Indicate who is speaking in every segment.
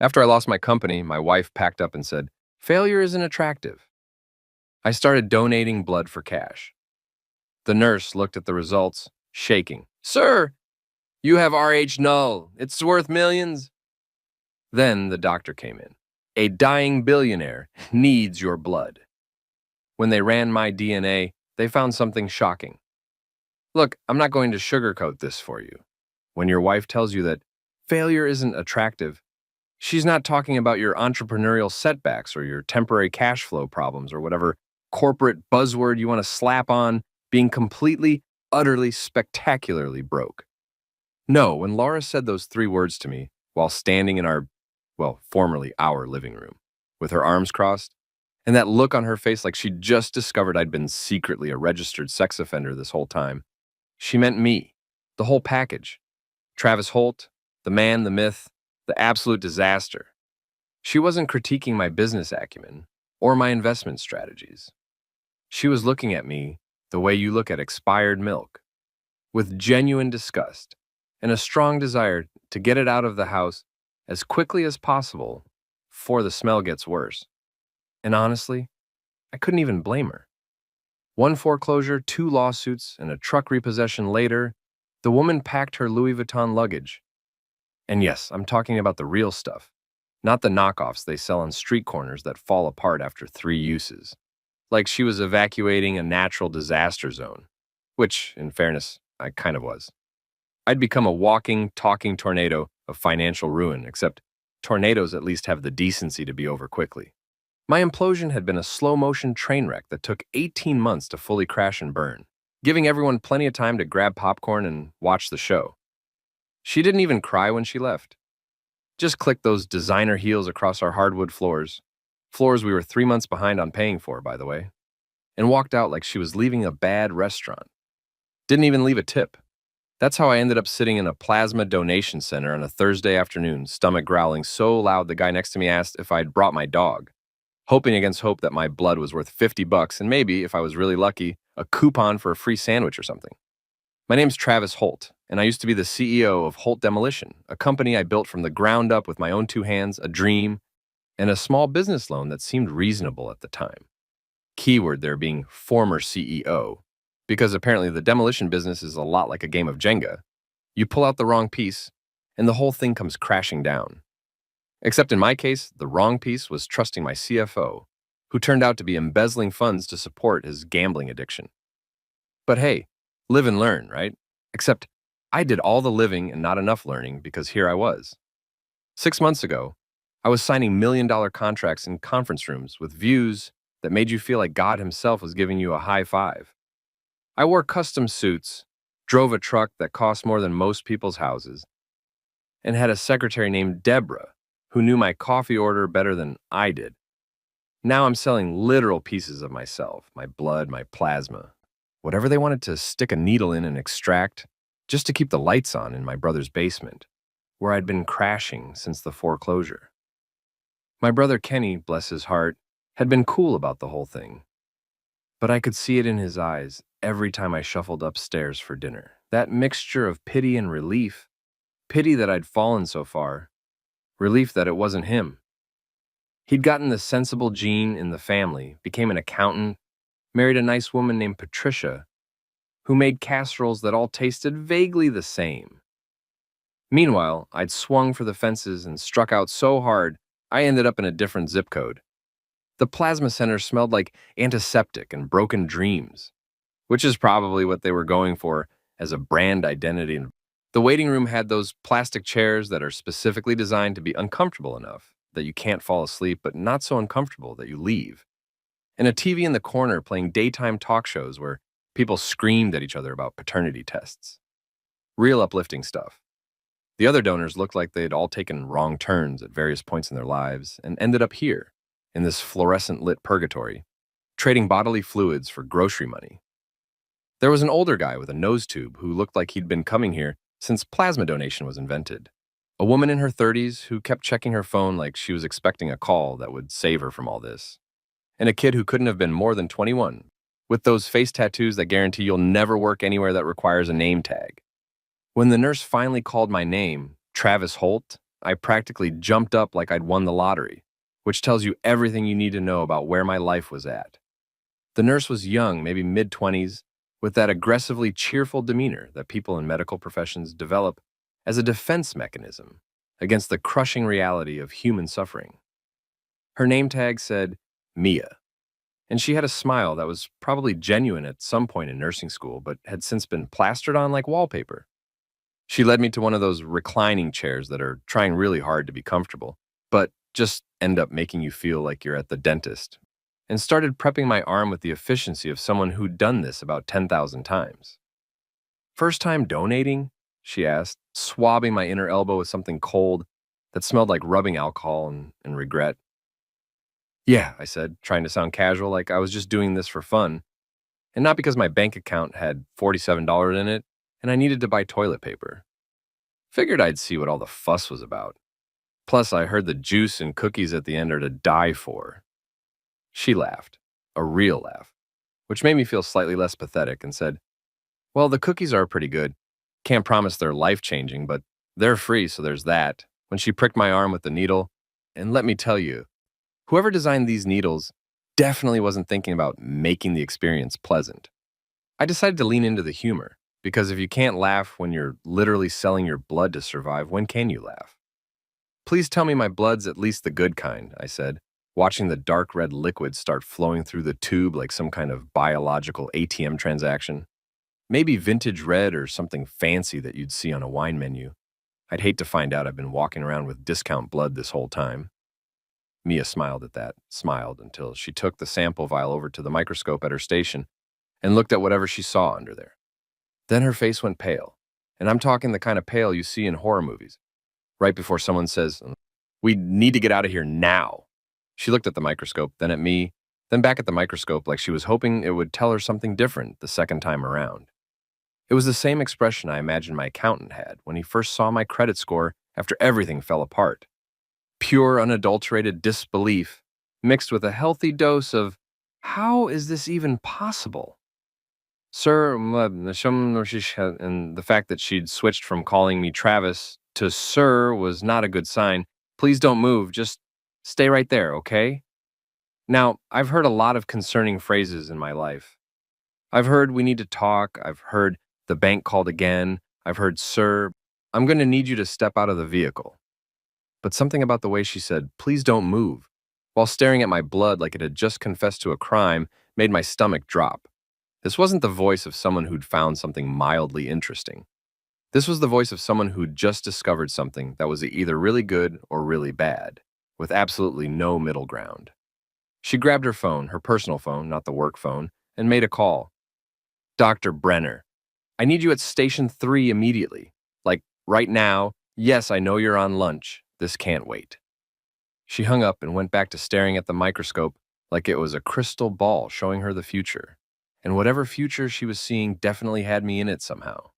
Speaker 1: After I lost my company, my wife packed up and said, "Failure isn't attractive." I started donating blood for cash. The nurse looked at the results, shaking. "Sir, you have RH null. It's worth millions." Then the doctor came in. "A dying billionaire needs your blood." When they ran my DNA, they found something shocking. Look, I'm not going to sugarcoat this for you. When your wife tells you that failure isn't attractive, she's not talking about your entrepreneurial setbacks or your temporary cash flow problems or whatever corporate buzzword you want to slap on being completely, utterly, spectacularly broke. No, when Laura said those three words to me while standing in our, well, formerly our living room, with her arms crossed, and that look on her face like she'd just discovered I'd been secretly a registered sex offender this whole time, she meant me, the whole package. Travis Holt, the man, the myth, the absolute disaster. She wasn't critiquing my business acumen or my investment strategies. She was looking at me the way you look at expired milk, with genuine disgust and a strong desire to get it out of the house as quickly as possible before the smell gets worse. And honestly, I couldn't even blame her. One foreclosure, two lawsuits, and a truck repossession later, the woman packed her Louis Vuitton luggage. And yes, I'm talking about the real stuff, not the knockoffs they sell on street corners that fall apart after 3 uses. Like she was evacuating a natural disaster zone, which, in fairness, I kind of was. I'd become a walking, talking tornado of financial ruin, except tornadoes at least have the decency to be over quickly. My implosion had been a slow-motion train wreck that took 18 months to fully crash and burn, giving everyone plenty of time to grab popcorn and watch the show. She didn't even cry when she left. Just clicked those designer heels across our hardwood floors we were 3 months behind on paying for, by the way, and walked out like she was leaving a bad restaurant. Didn't even leave a tip. That's how I ended up sitting in a plasma donation center on a Thursday afternoon, stomach growling so loud the guy next to me asked if I'd brought my dog, hoping against hope that my blood was worth $50 and maybe, if I was really lucky, a coupon for a free sandwich or something. My name's Travis Holt, and I used to be the CEO of Holt Demolition, a company I built from the ground up with my own 2 hands, a dream, and a small business loan that seemed reasonable at the time. Keyword there being former CEO, because apparently the demolition business is a lot like a game of Jenga. You pull out the wrong piece, and the whole thing comes crashing down. Except in my case, the wrong piece was trusting my CFO, who turned out to be embezzling funds to support his gambling addiction. But hey, live and learn, right? Except I did all the living and not enough learning because here I was. 6 months ago, I was signing million-dollar contracts in conference rooms with views that made you feel like God himself was giving you a high five. I wore custom suits, drove a truck that cost more than most people's houses, and had a secretary named Deborah who knew my coffee order better than I did. Now I'm selling literal pieces of myself, my blood, my plasma, whatever they wanted to stick a needle in and extract, just to keep the lights on in my brother's basement, where I'd been crashing since the foreclosure. My brother Kenny, bless his heart, had been cool about the whole thing. But I could see it in his eyes every time I shuffled upstairs for dinner. That mixture of pity and relief. Pity that I'd fallen so far. Relief that it wasn't him. He'd gotten the sensible gene in the family, became an accountant, married a nice woman named Patricia, who made casseroles that all tasted vaguely the same. Meanwhile, I'd swung for the fences and struck out so hard, I ended up in a different zip code. The plasma center smelled like antiseptic and broken dreams, which is probably what they were going for as a brand identity. The waiting room had those plastic chairs that are specifically designed to be uncomfortable enough that you can't fall asleep, but not so uncomfortable that you leave. And a TV in the corner playing daytime talk shows where people screamed at each other about paternity tests. Real uplifting stuff. The other donors looked like they'd all taken wrong turns at various points in their lives and ended up here, in this fluorescent-lit purgatory, trading bodily fluids for grocery money. There was an older guy with a nose tube who looked like he'd been coming here since plasma donation was invented. A woman in her 30s who kept checking her phone like she was expecting a call that would save her from all this. And a kid who couldn't have been more than 21, with those face tattoos that guarantee you'll never work anywhere that requires a name tag. When the nurse finally called my name, Travis Holt, I practically jumped up like I'd won the lottery, which tells you everything you need to know about where my life was at. The nurse was young, maybe mid-20s, with that aggressively cheerful demeanor that people in medical professions develop as a defense mechanism against the crushing reality of human suffering. Her name tag said Mia, and she had a smile that was probably genuine at some point in nursing school, but had since been plastered on like wallpaper. She led me to one of those reclining chairs that are trying really hard to be comfortable, but just end up making you feel like you're at the dentist, and started prepping my arm with the efficiency of someone who'd done this about 10,000 times. First time donating? She asked, swabbing my inner elbow with something cold that smelled like rubbing alcohol and regret. Yeah, I said, trying to sound casual, like I was just doing this for fun, and not because my bank account had $47 in it and I needed to buy toilet paper. Figured I'd see what all the fuss was about. Plus, I heard the juice and cookies at the end are to die for. She laughed, a real laugh, which made me feel slightly less pathetic, and said, well, the cookies are pretty good. Can't promise they're life-changing, but they're free, so there's that. When she pricked my arm with the needle, and let me tell you, whoever designed these needles definitely wasn't thinking about making the experience pleasant. I decided to lean into the humor, because if you can't laugh when you're literally selling your blood to survive, when can you laugh? Please tell me my blood's at least the good kind, I said, watching the dark red liquid start flowing through the tube like some kind of biological ATM transaction. Maybe vintage red or something fancy that you'd see on a wine menu. I'd hate to find out I've been walking around with discount blood this whole time. Mia smiled at that, smiled until she took the sample vial over to the microscope at her station and looked at whatever she saw under there. Then her face went pale, and I'm talking the kind of pale you see in horror movies, right before someone says, we need to get out of here now. She looked at the microscope, then at me, then back at the microscope like she was hoping it would tell her something different the second time around. It was the same expression I imagined my accountant had when he first saw my credit score after everything fell apart. Pure, unadulterated disbelief mixed with a healthy dose of, how is this even possible? Sir, and the fact that she'd switched from calling me Travis to Sir was not a good sign. Please don't move, just stay right there, okay? Now, I've heard a lot of concerning phrases in my life. I've heard we need to talk, I've heard the bank called again, I've heard sir, I'm going to need you to step out of the vehicle. But something about the way she said, please don't move, while staring at my blood like it had just confessed to a crime, made my stomach drop. This wasn't the voice of someone who'd found something mildly interesting. This was the voice of someone who'd just discovered something that was either really good or really bad, with absolutely no middle ground. She grabbed her phone, her personal phone, not the work phone, and made a call. Dr. Brenner, I need you at Station 3 immediately. Like, right now. Yes, I know you're on lunch. This can't wait. She hung up and went back to staring at the microscope like it was a crystal ball showing her the future. And whatever future she was seeing definitely had me in it somehow.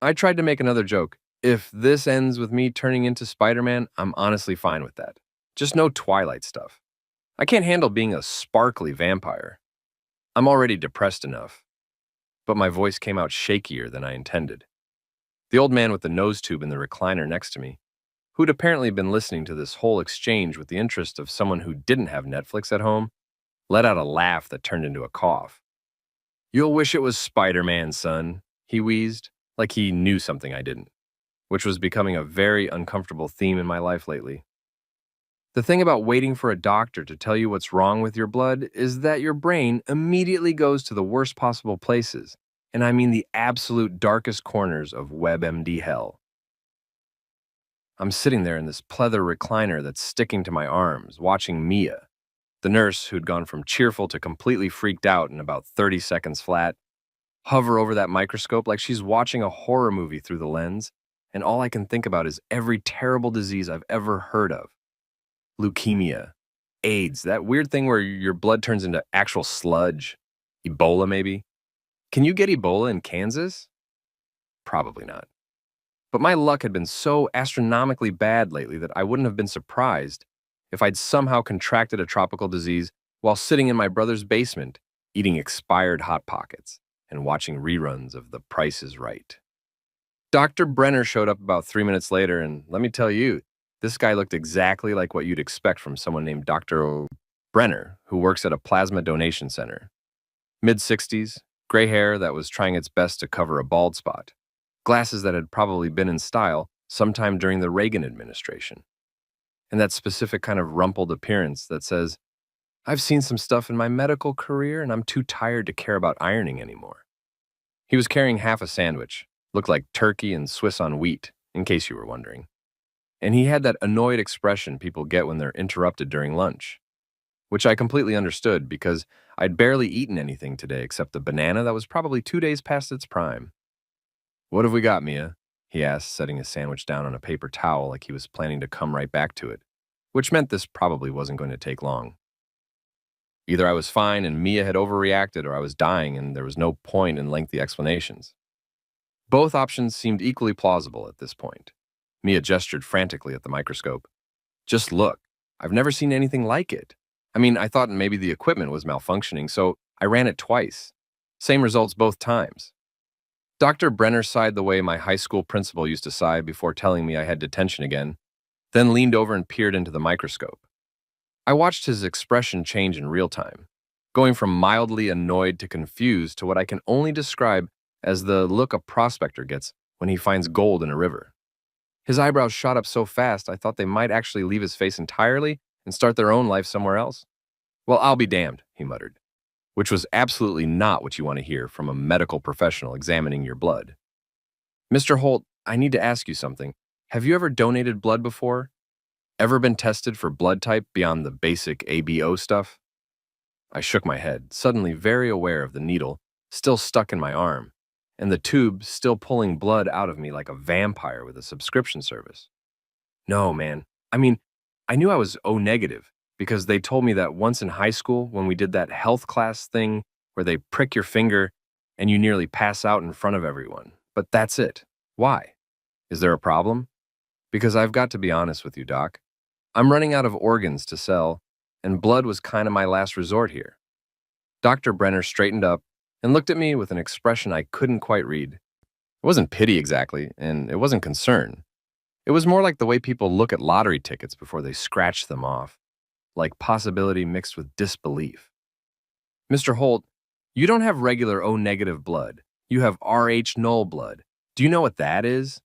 Speaker 1: I tried to make another joke. If this ends with me turning into Spider-Man, I'm honestly fine with that. Just no Twilight stuff. I can't handle being a sparkly vampire. I'm already depressed enough. But my voice came out shakier than I intended. The old man with the nose tube in the recliner next to me, who'd apparently been listening to this whole exchange with the interest of someone who didn't have Netflix at home, let out a laugh that turned into a cough. You'll wish it was Spider-Man, son, he wheezed, like he knew something I didn't, which was becoming a very uncomfortable theme in my life lately. The thing about waiting for a doctor to tell you what's wrong with your blood is that your brain immediately goes to the worst possible places, and I mean the absolute darkest corners of WebMD hell. I'm sitting there in this pleather recliner that's sticking to my arms, watching Mia, the nurse who'd gone from cheerful to completely freaked out in about 30 seconds flat, hover over that microscope like she's watching a horror movie through the lens, and all I can think about is every terrible disease I've ever heard of. Leukemia, AIDS, that weird thing where your blood turns into actual sludge. Ebola, maybe? Can you get Ebola in Kansas? Probably not. But my luck had been so astronomically bad lately that I wouldn't have been surprised if I'd somehow contracted a tropical disease while sitting in my brother's basement, eating expired Hot Pockets and watching reruns of The Price is Right. Dr. Brenner showed up about 3 minutes later, and let me tell you, This guy looked exactly like what you'd expect from someone named Dr. Brenner, who works at a plasma donation center. Mid-60s, gray hair that was trying its best to cover a bald spot. Glasses that had probably been in style sometime during the Reagan administration. And that specific kind of rumpled appearance that says, I've seen some stuff in my medical career and I'm too tired to care about ironing anymore. He was carrying half a sandwich, looked like turkey and Swiss on wheat, in case you were wondering. And he had that annoyed expression people get when they're interrupted during lunch, which I completely understood because I'd barely eaten anything today except a banana that was probably 2 days past its prime. What have we got, Mia? He asked, setting his sandwich down on a paper towel like he was planning to come right back to it, which meant this probably wasn't going to take long. Either I was fine and Mia had overreacted, or I was dying and there was no point in lengthy explanations. Both options seemed equally plausible at this point. Mia gestured frantically at the microscope. Just look. I've never seen anything like it. I mean, I thought maybe the equipment was malfunctioning, so I ran it twice. Same results both times. Dr. Brenner sighed the way my high school principal used to sigh before telling me I had detention again, then leaned over and peered into the microscope. I watched his expression change in real time, going from mildly annoyed to confused to what I can only describe as the look a prospector gets when he finds gold in a river. His eyebrows shot up so fast I thought they might actually leave his face entirely and start their own life somewhere else. Well, I'll be damned, he muttered, which was absolutely not what you want to hear from a medical professional examining your blood. Mr. Holt, I need to ask you something. Have you ever donated blood before? Ever been tested for blood type beyond the basic ABO stuff? I shook my head, suddenly very aware of the needle still stuck in my arm, and the tube still pulling blood out of me like a vampire with a subscription service. No, man. I mean, I knew I was O negative because they told me that once in high school when we did that health class thing where they prick your finger and you nearly pass out in front of everyone. But that's it. Why? Is there a problem? Because I've got to be honest with you, Doc. I'm running out of organs to sell, and blood was kind of my last resort here. Dr. Brenner straightened up and looked at me with an expression I couldn't quite read. It wasn't pity exactly, and it wasn't concern. It was more like the way people look at lottery tickets before they scratch them off, like possibility mixed with disbelief. Mr. Holt, you don't have regular O-negative blood. You have Rh null blood. Do you know what that is?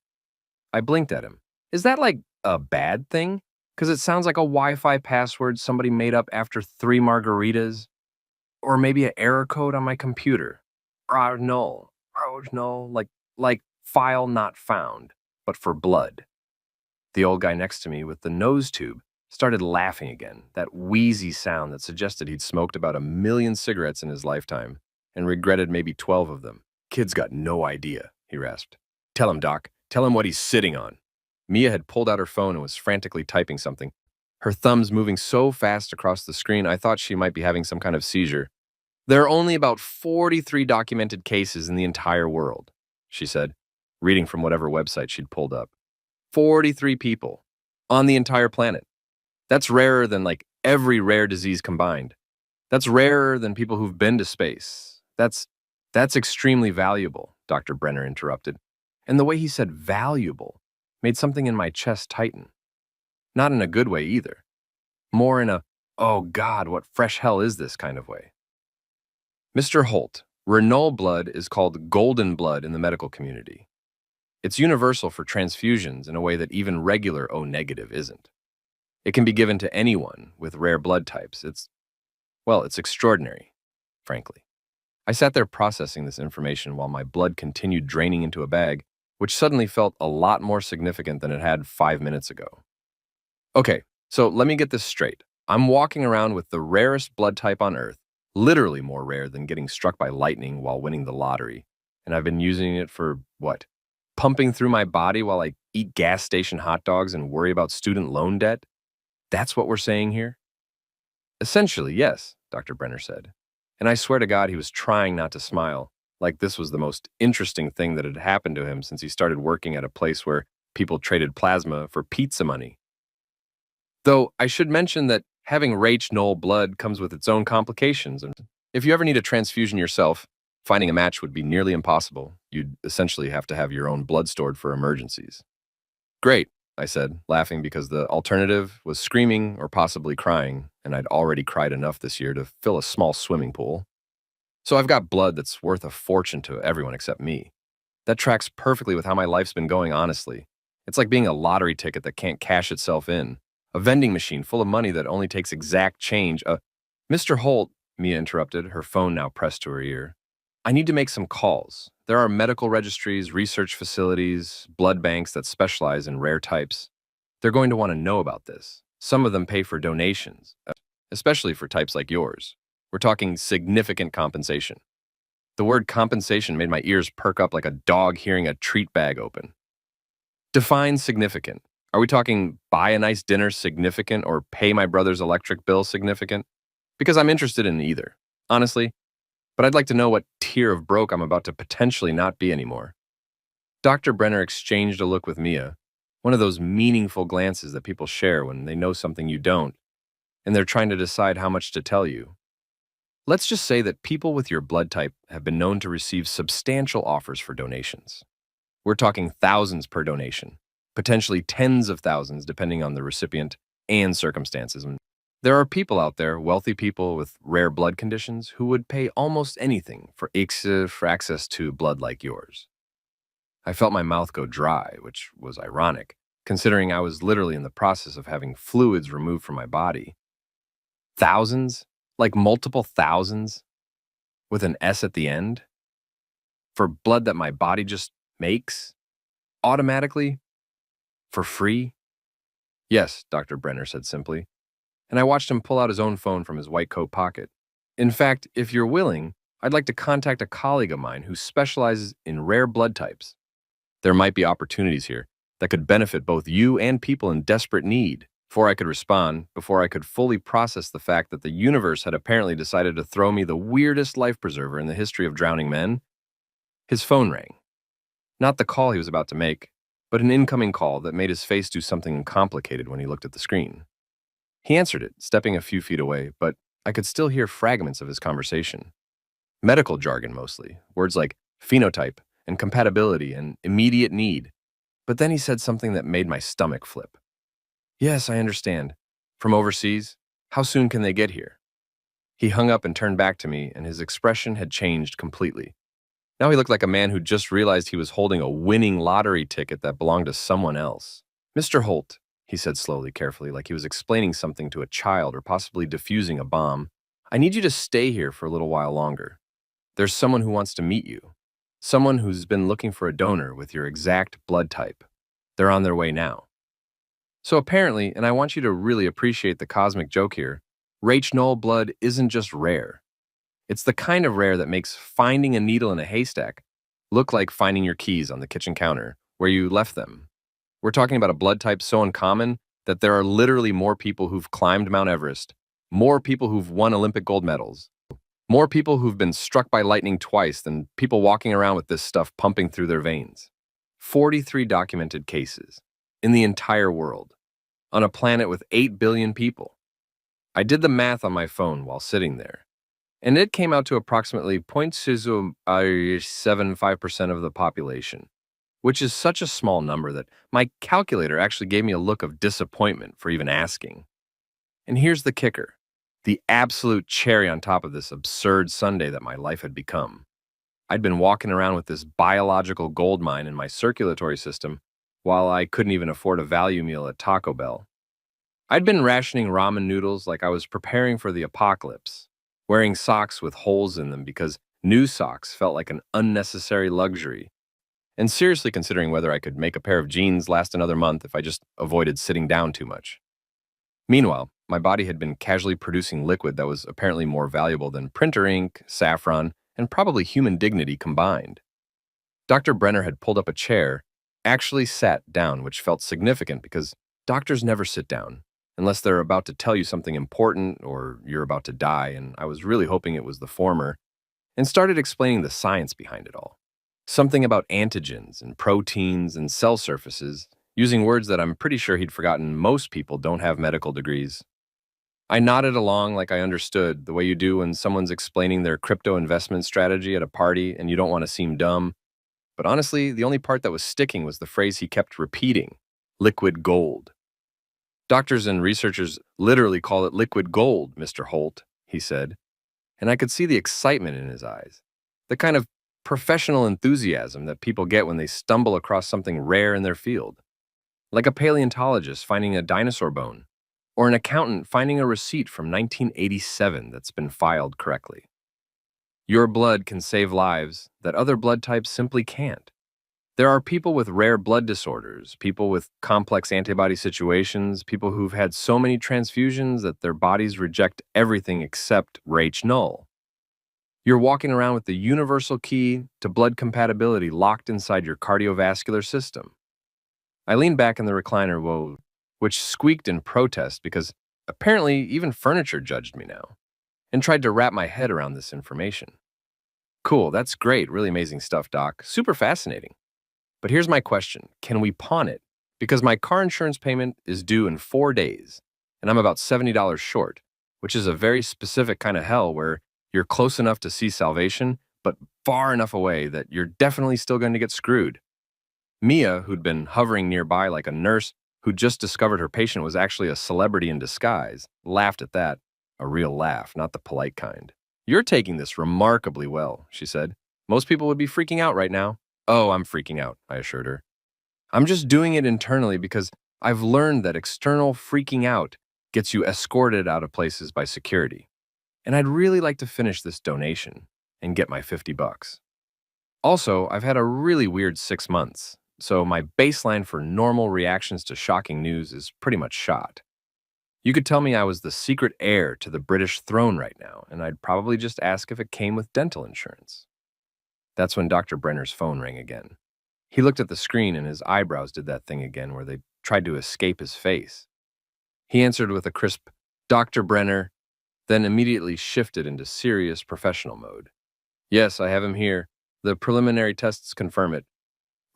Speaker 1: I blinked at him. Is that like a bad thing? Because it sounds like a Wi-Fi password somebody made up after 3 margaritas. Or maybe an error code on my computer. Null, like file not found, but for blood. The old guy next to me with the nose tube started laughing again, that wheezy sound that suggested he'd smoked about 1 million cigarettes in his lifetime and regretted maybe 12 of them. Kid's got no idea, he rasped. Tell him, Doc. Tell him what he's sitting on. Mia had pulled out her phone and was frantically typing something, her thumbs moving so fast across the screen I thought she might be having some kind of seizure. There are only about 43 documented cases in the entire world, she said, reading from whatever website she'd pulled up. 43 people on the entire planet. That's rarer than like every rare disease combined. That's rarer than people who've been to space. That's extremely valuable, Dr. Brenner interrupted. And the way he said valuable made something in my chest tighten. Not in a good way either. More in a, oh God, what fresh hell is this kind of way. Mr. Holt, Renault blood is called golden blood in the medical community. It's universal for transfusions in a way that even regular O-negative isn't. It can be given to anyone with rare blood types. It's extraordinary, frankly. I sat there processing this information while my blood continued draining into a bag, which suddenly felt a lot more significant than it had 5 minutes ago. Okay, so let me get this straight. I'm walking around with the rarest blood type on Earth, literally more rare than getting struck by lightning while winning the lottery, and I've been using it for, what? Pumping through my body while I eat gas station hot dogs and worry about student loan debt? That's what we're saying here? Essentially, yes, Dr. Brenner said. And I swear to God he was trying not to smile, like this was the most interesting thing that had happened to him since he started working at a place where people traded plasma for pizza money. Though I should mention that having Rh null blood comes with its own complications, and if you ever need a transfusion yourself, finding a match would be nearly impossible. You'd essentially have to have your own blood stored for emergencies. Great. I said, laughing because the alternative was screaming or possibly crying, and I'd already cried enough this year to fill a small swimming pool. So I've got blood that's worth a fortune to everyone except me. That tracks perfectly with how my life's been going, honestly. It's like being a lottery ticket that can't cash itself in, a vending machine full of money that only takes exact change. Mr. Holt, Mia interrupted, her phone now pressed to her ear. I need to make some calls. There are medical registries, research facilities, blood banks that specialize in rare types. They're going to want to know about this. Some of them pay for donations, especially for types like yours. We're talking significant compensation. The word compensation made my ears perk up like a dog hearing a treat bag open. Define significant. Are we talking buy a nice dinner significant or pay my brother's electric bill significant? Because I'm interested in either, honestly, but I'd like to know what tier of broke I'm about to potentially not be anymore. Dr. Brenner exchanged a look with Mia, one of those meaningful glances that people share when they know something you don't, and they're trying to decide how much to tell you. Let's just say that people with your blood type have been known to receive substantial offers for donations. We're talking thousands per donation, potentially tens of thousands depending on the recipient and circumstances. There are people out there, wealthy people with rare blood conditions, who would pay almost anything for access to blood like yours. I felt my mouth go dry, which was ironic, considering I was literally in the process of having fluids removed from my body. Thousands? Like multiple thousands? With an S at the end? For blood that my body just makes? Automatically? For free? Yes, Dr. Brenner said simply, and I watched him pull out his own phone from his white coat pocket. In fact, if you're willing, I'd like to contact a colleague of mine who specializes in rare blood types. There might be opportunities here that could benefit both you and people in desperate need. Before I could respond, before I could fully process the fact that the universe had apparently decided to throw me the weirdest life preserver in the history of drowning men, his phone rang. Not the call he was about to make, but an incoming call that made his face do something complicated when he looked at the screen. He answered it, stepping a few feet away, but I could still hear fragments of his conversation. Medical jargon mostly, words like phenotype and compatibility and immediate need. But then he said something that made my stomach flip. Yes, I understand. From overseas? How soon can they get here? He hung up and turned back to me, and his expression had changed completely. Now he looked like a man who just realized he was holding a winning lottery ticket that belonged to someone else. Mr. Holt, he said slowly, carefully, like he was explaining something to a child or possibly defusing a bomb, I need you to stay here for a little while longer. There's someone who wants to meet you. Someone who's been looking for a donor with your exact blood type. They're on their way now. So apparently, and I want you to really appreciate the cosmic joke here, Rach Knoll blood isn't just rare. It's the kind of rare that makes finding a needle in a haystack look like finding your keys on the kitchen counter where you left them. We're talking about a blood type so uncommon that there are literally more people who've climbed Mount Everest, more people who've won Olympic gold medals, more people who've been struck by lightning twice than people walking around with this stuff pumping through their veins. 43 documented cases in the entire world, on a planet with 8 billion people. I did the math on my phone while sitting there, and it came out to approximately 0.075% of the population, which is such a small number that my calculator actually gave me a look of disappointment for even asking. And here's the kicker, the absolute cherry on top of this absurd Sunday that my life had become. I'd been walking around with this biological gold mine in my circulatory system while I couldn't even afford a value meal at Taco Bell. I'd been rationing ramen noodles like I was preparing for the apocalypse, wearing socks with holes in them because new socks felt like an unnecessary luxury, and seriously considering whether I could make a pair of jeans last another month if I just avoided sitting down too much. Meanwhile, my body had been casually producing liquid that was apparently more valuable than printer ink, saffron, and probably human dignity combined. Dr. Brenner had pulled up a chair, actually sat down, which felt significant because doctors never sit down unless they're about to tell you something important or you're about to die, and I was really hoping it was the former, and started explaining the science behind it all. Something about antigens and proteins and cell surfaces, using words that I'm pretty sure he'd forgotten most people don't have medical degrees. I nodded along like I understood, the way you do when someone's explaining their crypto investment strategy at a party and you don't want to seem dumb. But honestly, the only part that was sticking was the phrase he kept repeating, Liquid gold. Doctors and researchers literally call it liquid gold, Mr. Holt, he said, and I could see the excitement in his eyes, the kind of professional enthusiasm that people get when they stumble across something rare in their field, like a paleontologist finding a dinosaur bone, or an accountant finding a receipt from 1987 that's been filed correctly. Your blood can save lives that other blood types simply can't. There are people with rare blood disorders, people with complex antibody situations, people who've had so many transfusions that their bodies reject everything except Rh null. You're walking around with the universal key to blood compatibility locked inside your cardiovascular system. I leaned back in the recliner, which squeaked in protest because apparently even furniture judged me now, and tried to wrap my head around this information. Cool, that's great, really amazing stuff, Doc. Super fascinating. But here's my question. Can we pawn it? Because my car insurance payment is due in 4 days, and I'm about $70 short, which is a very specific kind of hell where you're close enough to see salvation, but far enough away that you're definitely still going to get screwed. Mia, who'd been hovering nearby like a nurse who'd just discovered her patient was actually a celebrity in disguise, laughed at that. A real laugh, not the polite kind. You're taking this remarkably well, she said. Most people would be freaking out right now. Oh, I'm freaking out, I assured her. I'm just doing it internally because I've learned that external freaking out gets you escorted out of places by security. And I'd really like to finish this donation and get my $50. Also, I've had a really weird 6 months, so my baseline for normal reactions to shocking news is pretty much shot. You could tell me I was the secret heir to the British throne right now, and I'd probably just ask if it came with dental insurance. That's when Dr. Brenner's phone rang again. He looked at the screen and his eyebrows did that thing again where they tried to escape his face. He answered with a crisp, "Dr. Brenner," then immediately shifted into serious professional mode. "Yes, I have him here. The preliminary tests confirm it.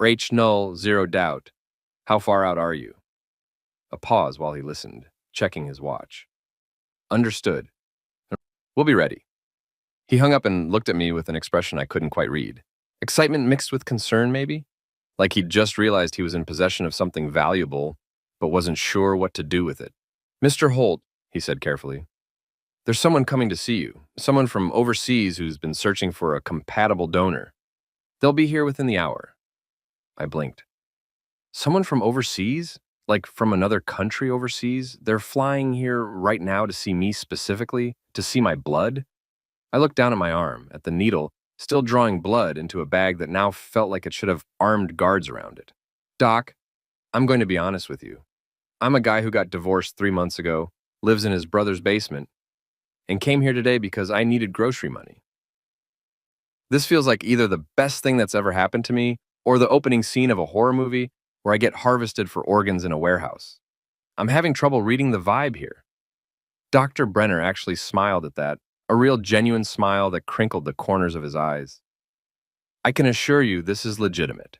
Speaker 1: Rh null, zero doubt. How far out are you?" A pause while he listened, checking his watch. "Understood. We'll be ready." He hung up and looked at me with an expression I couldn't quite read. Excitement mixed with concern, maybe? Like he'd just realized he was in possession of something valuable, but wasn't sure what to do with it. "Mr. Holt," he said carefully, "there's someone coming to see you. Someone from overseas who's been searching for a compatible donor. They'll be here within the hour." I blinked. Someone from overseas? Like from another country overseas? They're flying here right now to see me specifically? To see my blood? I looked down at my arm, at the needle, still drawing blood into a bag that now felt like it should have armed guards around it. "Doc, I'm going to be honest with you. I'm a guy who got divorced 3 months ago, lives in his brother's basement, and came here today because I needed grocery money. This feels like either the best thing that's ever happened to me or the opening scene of a horror movie where I get harvested for organs in a warehouse. I'm having trouble reading the vibe here." Dr. Brenner actually smiled at that, a real genuine smile that crinkled the corners of his eyes. "I can assure you this is legitimate.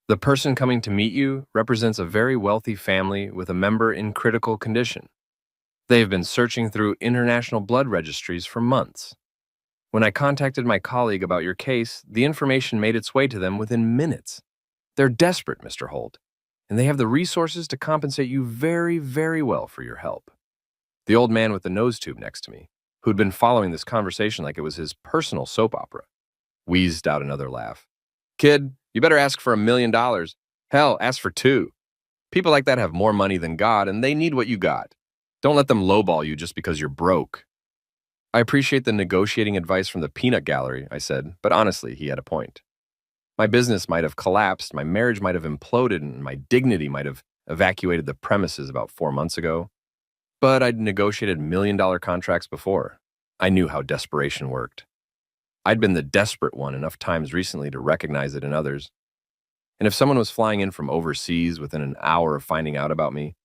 Speaker 1: The person coming to meet you represents a very wealthy family with a member in critical condition. They have been searching through international blood registries for months. When I contacted my colleague about your case, the information made its way to them within minutes. They're desperate, Mr. Holt, and they have the resources to compensate you very, very well for your help." The old man with the nose tube next to me, who'd been following this conversation like it was his personal soap opera, wheezed out another laugh. "Kid, you better ask for $1 million. Hell, ask for 2. People like that have more money than God, and they need what you got. Don't let them lowball you just because you're broke." "I appreciate the negotiating advice from the peanut gallery," I said, but honestly, he had a point. My business might have collapsed, my marriage might have imploded, and my dignity might have evacuated the premises about 4 months ago. But I'd negotiated $1 million contracts before. I knew how desperation worked. I'd been the desperate one enough times recently to recognize it in others. And if someone was flying in from overseas within an hour of finding out about me,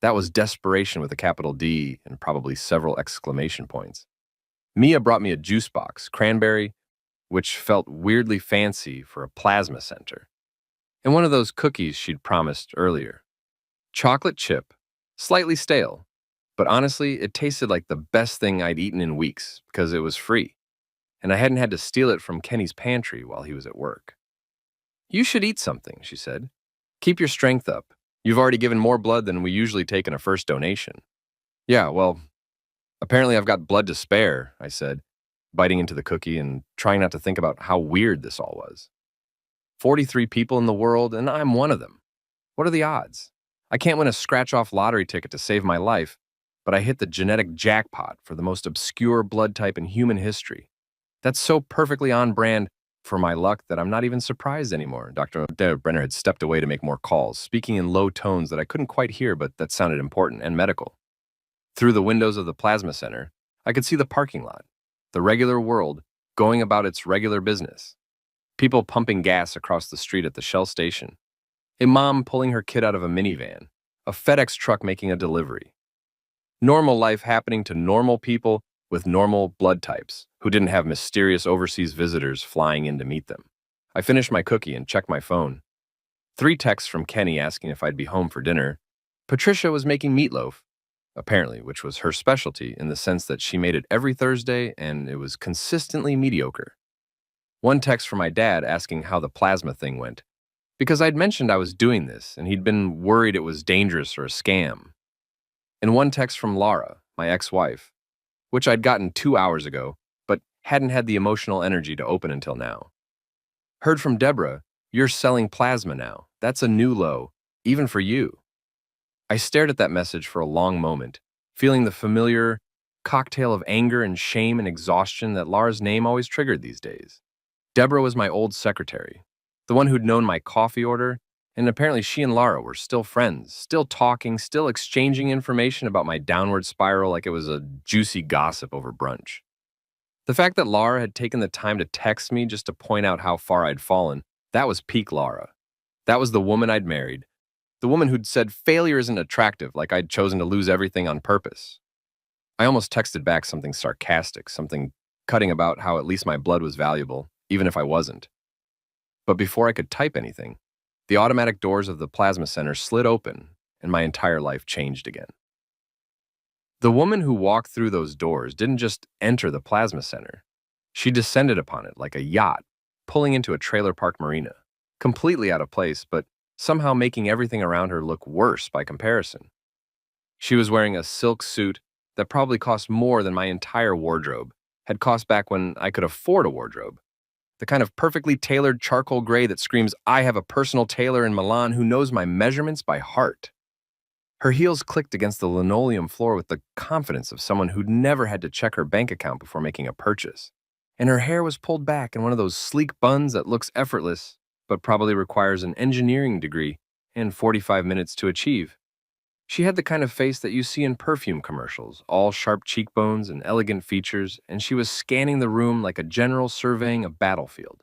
Speaker 1: that was desperation with a capital D and probably several exclamation points. Mia brought me a juice box, cranberry, which felt weirdly fancy for a plasma center, and one of those cookies she'd promised earlier. Chocolate chip, slightly stale, but honestly, it tasted like the best thing I'd eaten in weeks because it was free, and I hadn't had to steal it from Kenny's pantry while he was at work. "You should eat something," she said. "Keep your strength up. You've already given more blood than we usually take in a first donation. Yeah, well, apparently I've got blood to spare, I said, biting into the cookie and trying not to think about how weird this all was. 43 people in the world, and I'm one of them. What are the odds? I can't win a scratch-off lottery ticket to save my life, but I hit the genetic jackpot for the most obscure blood type in human history. That's so perfectly on brand for my luck that I'm not even surprised anymore. Dr. Brenner had stepped away to make more calls, speaking in low tones that I couldn't quite hear, but that sounded important and medical. Through the windows of the plasma center, I could see the parking lot, the regular world going about its regular business. People pumping gas across the street at the Shell station, a mom pulling her kid out of a minivan, a FedEx truck making a delivery. Normal life happening to normal people with normal blood types who didn't have mysterious overseas visitors flying in to meet them. I finished my cookie and checked my phone. 3 texts from Kenny asking if I'd be home for dinner. Patricia was making meatloaf, apparently, which was her specialty in the sense that she made it every Thursday and it was consistently mediocre. 1 text from my dad asking how the plasma thing went, because I'd mentioned I was doing this and he'd been worried it was dangerous or a scam. And 1 text from Laura, my ex-wife, which I'd gotten 2 hours ago, but hadn't had the emotional energy to open until now. Heard from Deborah, you're selling plasma now. That's a new low, even for you. I stared at that message for a long moment, feeling the familiar cocktail of anger and shame and exhaustion that Laura's name always triggered these days. Deborah was my old secretary, the one who'd known my coffee order, and apparently she and Laura were still friends, still talking, still exchanging information about my downward spiral like it was a juicy gossip over brunch. The fact that Laura had taken the time to text me just to point out how far I'd fallen, that was peak Laura. That was the woman I'd married, the woman who'd said failure isn't attractive, like I'd chosen to lose everything on purpose. I almost texted back something sarcastic, something cutting about how at least my blood was valuable, even if I wasn't. But before I could type anything, the automatic doors of the plasma center slid open and my entire life changed again. The woman who walked through those doors didn't just enter the plasma center. She descended upon it like a yacht, pulling into a trailer park marina, completely out of place, but somehow making everything around her look worse by comparison. She was wearing a silk suit that probably cost more than my entire wardrobe, had cost back when I could afford a wardrobe. The kind of perfectly tailored charcoal gray that screams, I have a personal tailor in Milan who knows my measurements by heart. Her heels clicked against the linoleum floor with the confidence of someone who'd never had to check her bank account before making a purchase. And her hair was pulled back in one of those sleek buns that looks effortless, but probably requires an engineering degree and 45 minutes to achieve. She had the kind of face that you see in perfume commercials, all sharp cheekbones and elegant features, and she was scanning the room like a general surveying a battlefield.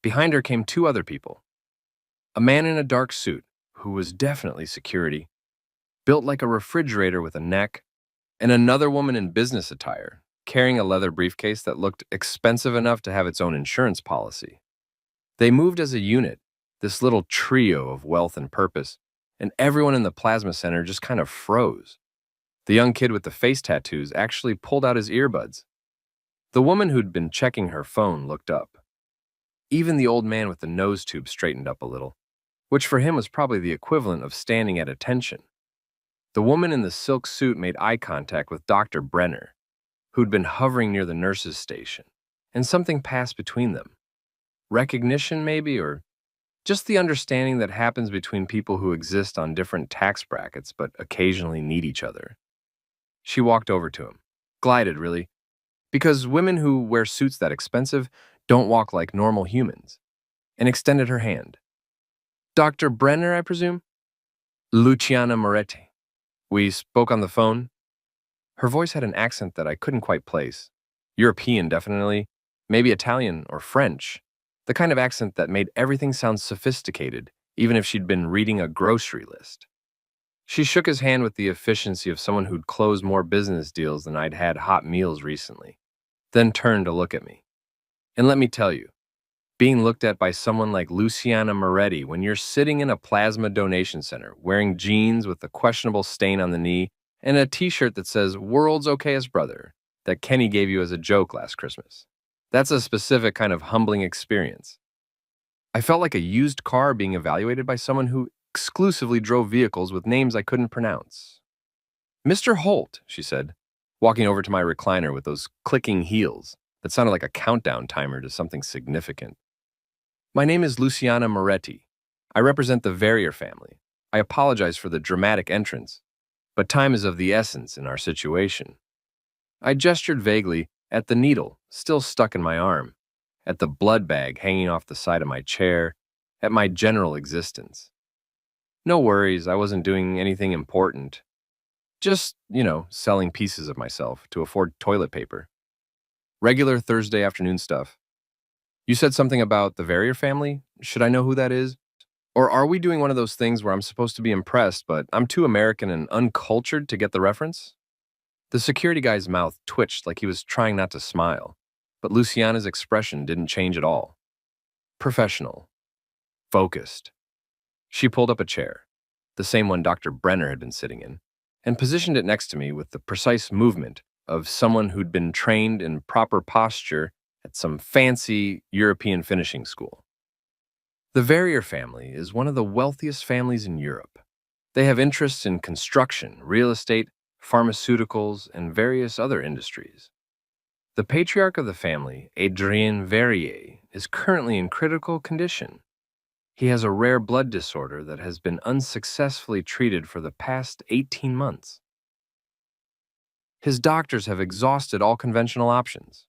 Speaker 1: Behind her came 2 other people. A man in a dark suit, who was definitely security, built like a refrigerator with a neck, and another woman in business attire, carrying a leather briefcase that looked expensive enough to have its own insurance policy. They moved as a unit, this little trio of wealth and purpose, and everyone in the plasma center just kind of froze. The young kid with the face tattoos actually pulled out his earbuds. The woman who'd been checking her phone looked up. Even the old man with the nose tube straightened up a little, which for him was probably the equivalent of standing at attention. The woman in the silk suit made eye contact with Dr. Brenner, who'd been hovering near the nurse's station, and something passed between them. Recognition, maybe, or just the understanding that happens between people who exist on different tax brackets but occasionally need each other. She walked over to him. Glided, really. Because women who wear suits that expensive don't walk like normal humans. And extended her hand. Dr. Brenner, I presume? Luciana Moretti. We spoke on the phone. Her voice had an accent that I couldn't quite place. European, definitely. Maybe Italian or French. The kind of accent that made everything sound sophisticated, even if she'd been reading a grocery list. She shook his hand with the efficiency of someone who'd closed more business deals than I'd had hot meals recently, then turned to look at me. And let me tell you, being looked at by someone like Luciana Moretti when you're sitting in a plasma donation center, wearing jeans with a questionable stain on the knee and a t-shirt that says, World's Okayest Brother, that Kenny gave you as a joke last Christmas. That's a specific kind of humbling experience. I felt like a used car being evaluated by someone who exclusively drove vehicles with names I couldn't pronounce. Mr. Holt, she said, walking over to my recliner with those clicking heels that sounded like a countdown timer to something significant. My name is Luciana Moretti. I represent the Verrier family. I apologize for the dramatic entrance, but time is of the essence in our situation. I gestured vaguely at the needle still stuck in my arm, at the blood bag hanging off the side of my chair, at my general existence. No worries, I wasn't doing anything important. Just, selling pieces of myself to afford toilet paper. Regular Thursday afternoon stuff. You said something about the Verrier family? Should I know who that is? Or are we doing one of those things where I'm supposed to be impressed, but I'm too American and uncultured to get the reference? The security guy's mouth twitched like he was trying not to smile, but Luciana's expression didn't change at all. Professional. Focused. She pulled up a chair, the same one Dr. Brenner had been sitting in, and positioned it next to me with the precise movement of someone who'd been trained in proper posture at some fancy European finishing school. The Verrier family is one of the wealthiest families in Europe. They have interests in construction, real estate, pharmaceuticals, and various other industries. The patriarch of the family, Adrien Verrier, is currently in critical condition. He has a rare blood disorder that has been unsuccessfully treated for the past 18 months. His doctors have exhausted all conventional options.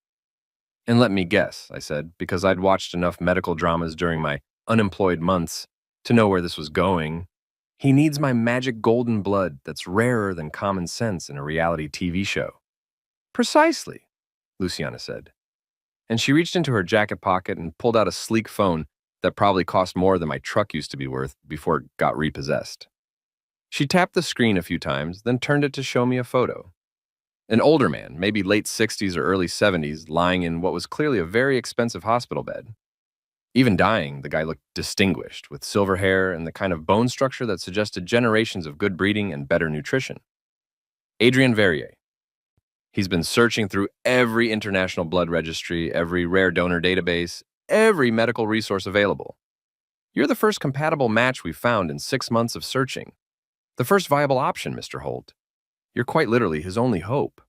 Speaker 1: And let me guess, I said, because I'd watched enough medical dramas during my unemployed months to know where this was going. He needs my magic golden blood that's rarer than common sense in a reality TV show. Precisely, Luciana said. And she reached into her jacket pocket and pulled out a sleek phone that probably cost more than my truck used to be worth before it got repossessed. She tapped the screen a few times, then turned it to show me a photo. An older man, maybe late 60s or early 70s, lying in what was clearly a very expensive hospital bed. Even dying, the guy looked distinguished, with silver hair and the kind of bone structure that suggested generations of good breeding and better nutrition. Adrien Verrier. He's been searching through every international blood registry, every rare donor database, every medical resource available. You're the first compatible match we've found in 6 months of searching. The first viable option, Mr. Holt. You're quite literally his only hope.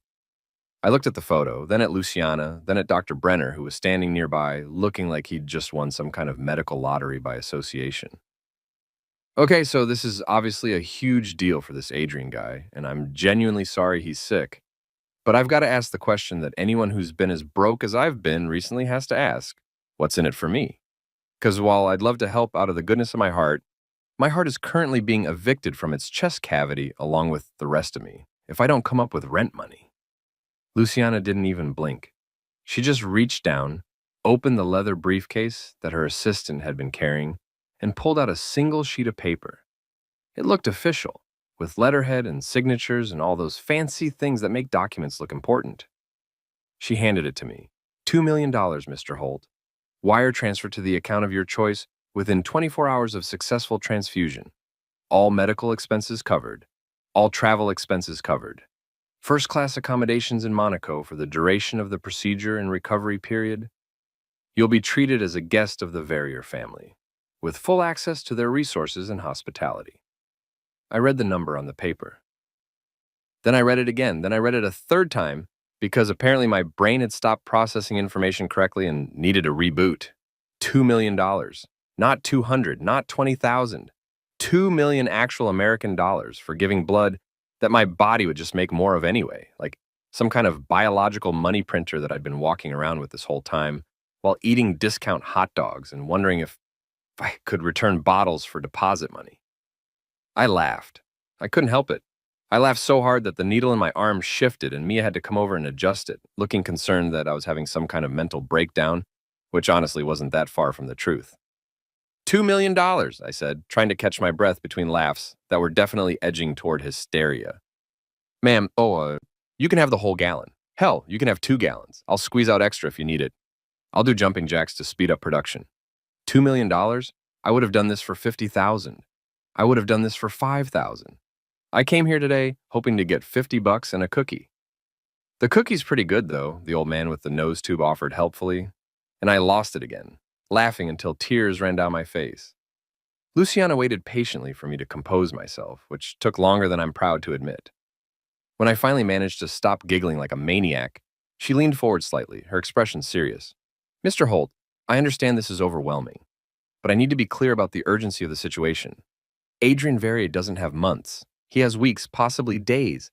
Speaker 1: I looked at the photo, then at Luciana, then at Dr. Brenner, who was standing nearby, looking like he'd just won some kind of medical lottery by association. Okay, so this is obviously a huge deal for this Adrian guy, and I'm genuinely sorry he's sick. But I've got to ask the question that anyone who's been as broke as I've been recently has to ask. What's in it for me? Because while I'd love to help out of the goodness of my heart is currently being evicted from its chest cavity along with the rest of me if I don't come up with rent money. Luciana didn't even blink. She just reached down, opened the leather briefcase that her assistant had been carrying, and pulled out a single sheet of paper. It looked official, with letterhead and signatures and all those fancy things that make documents look important. She handed it to me. $2 million, Mr. Holt. Wire transfer to the account of your choice within 24 hours of successful transfusion. All medical expenses covered. All travel expenses covered. First-class accommodations in Monaco for the duration of the procedure and recovery period. You'll be treated as a guest of the Verrier family, with full access to their resources and hospitality. I read the number on the paper. Then I read it again. Then I read it a third time because apparently my brain had stopped processing information correctly and needed a reboot. $2 million. Not 200, not 20,000. 2 million actual American dollars for giving blood that my body would just make more of anyway, like some kind of biological money printer that I'd been walking around with this whole time while eating discount hot dogs and wondering if I could return bottles for deposit money. I laughed. I couldn't help it. I laughed so hard that the needle in my arm shifted and Mia had to come over and adjust it, looking concerned that I was having some kind of mental breakdown, which honestly wasn't that far from the truth. $2 million, I said, trying to catch my breath between laughs that were definitely edging toward hysteria. Ma'am, you can have the whole gallon. Hell, you can have 2 gallons. I'll squeeze out extra if you need it. I'll do jumping jacks to speed up production. $2 million? I would have done this for 50,000. I would have done this for 5,000. I came here today hoping to get $50 and a cookie. The cookie's pretty good, though, the old man with the nose tube offered helpfully, and I lost it again, laughing until tears ran down my face. Luciana waited patiently for me to compose myself, which took longer than I'm proud to admit. When I finally managed to stop giggling like a maniac, she leaned forward slightly, her expression serious. Mr. Holt, I understand this is overwhelming, but I need to be clear about the urgency of the situation. Adrian Verrier doesn't have months. He has weeks, possibly days.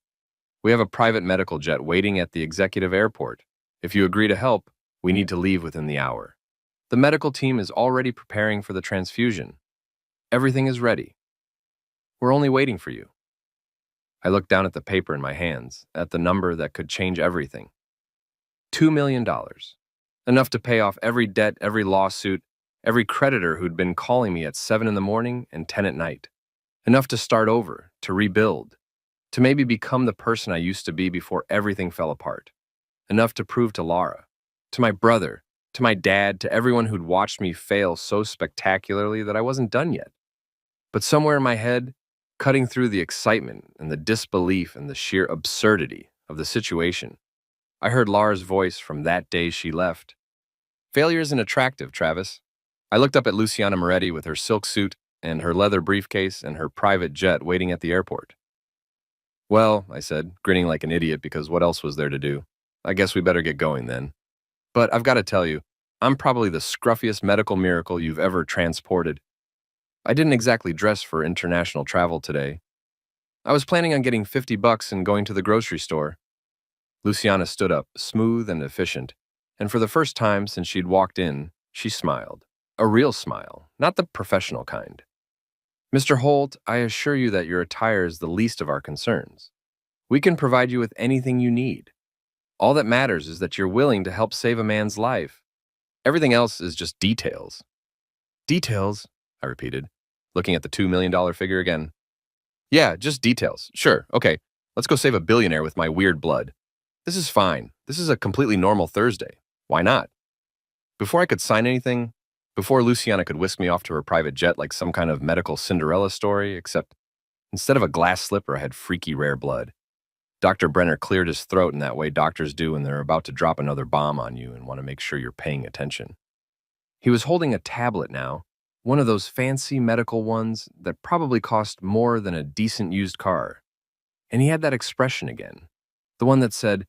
Speaker 1: We have a private medical jet waiting at the executive airport. If you agree to help, we need to leave within the hour. The medical team is already preparing for the transfusion. Everything is ready. We're only waiting for you. I looked down at the paper in my hands, at the number that could change everything. $2 million. Enough to pay off every debt, every lawsuit, every creditor who'd been calling me at 7 in the morning and 10 at night. Enough to start over, to rebuild, to maybe become the person I used to be before everything fell apart. Enough to prove to Laura, to my brother, to my dad, to everyone who'd watched me fail so spectacularly that I wasn't done yet. But somewhere in my head, cutting through the excitement and the disbelief and the sheer absurdity of the situation, I heard Laura's voice from that day she left. Failure isn't attractive, Travis. I looked up at Luciana Moretti with her silk suit and her leather briefcase and her private jet waiting at the airport. Well, I said, grinning like an idiot because what else was there to do? I guess we better get going then. But I've got to tell you, I'm probably the scruffiest medical miracle you've ever transported. I didn't exactly dress for international travel today. I was planning on getting $50 and going to the grocery store. Luciana stood up, smooth and efficient, and for the first time since she'd walked in, she smiled. A real smile, not the professional kind. Mr. Holt, I assure you that your attire is the least of our concerns. We can provide you with anything you need. All that matters is that you're willing to help save a man's life. Everything else is just details. Details? I repeated, looking at the $2 million figure again. Yeah, just details. Sure, okay. Let's go save a billionaire with my weird blood. This is fine. This is a completely normal Thursday. Why not? Before I could sign anything, before Luciana could whisk me off to her private jet like some kind of medical Cinderella story, except instead of a glass slipper, I had freaky rare blood. Dr. Brenner cleared his throat in that way doctors do when they're about to drop another bomb on you and want to make sure you're paying attention. He was holding a tablet now, one of those fancy medical ones that probably cost more than a decent used car. And he had that expression again, the one that said,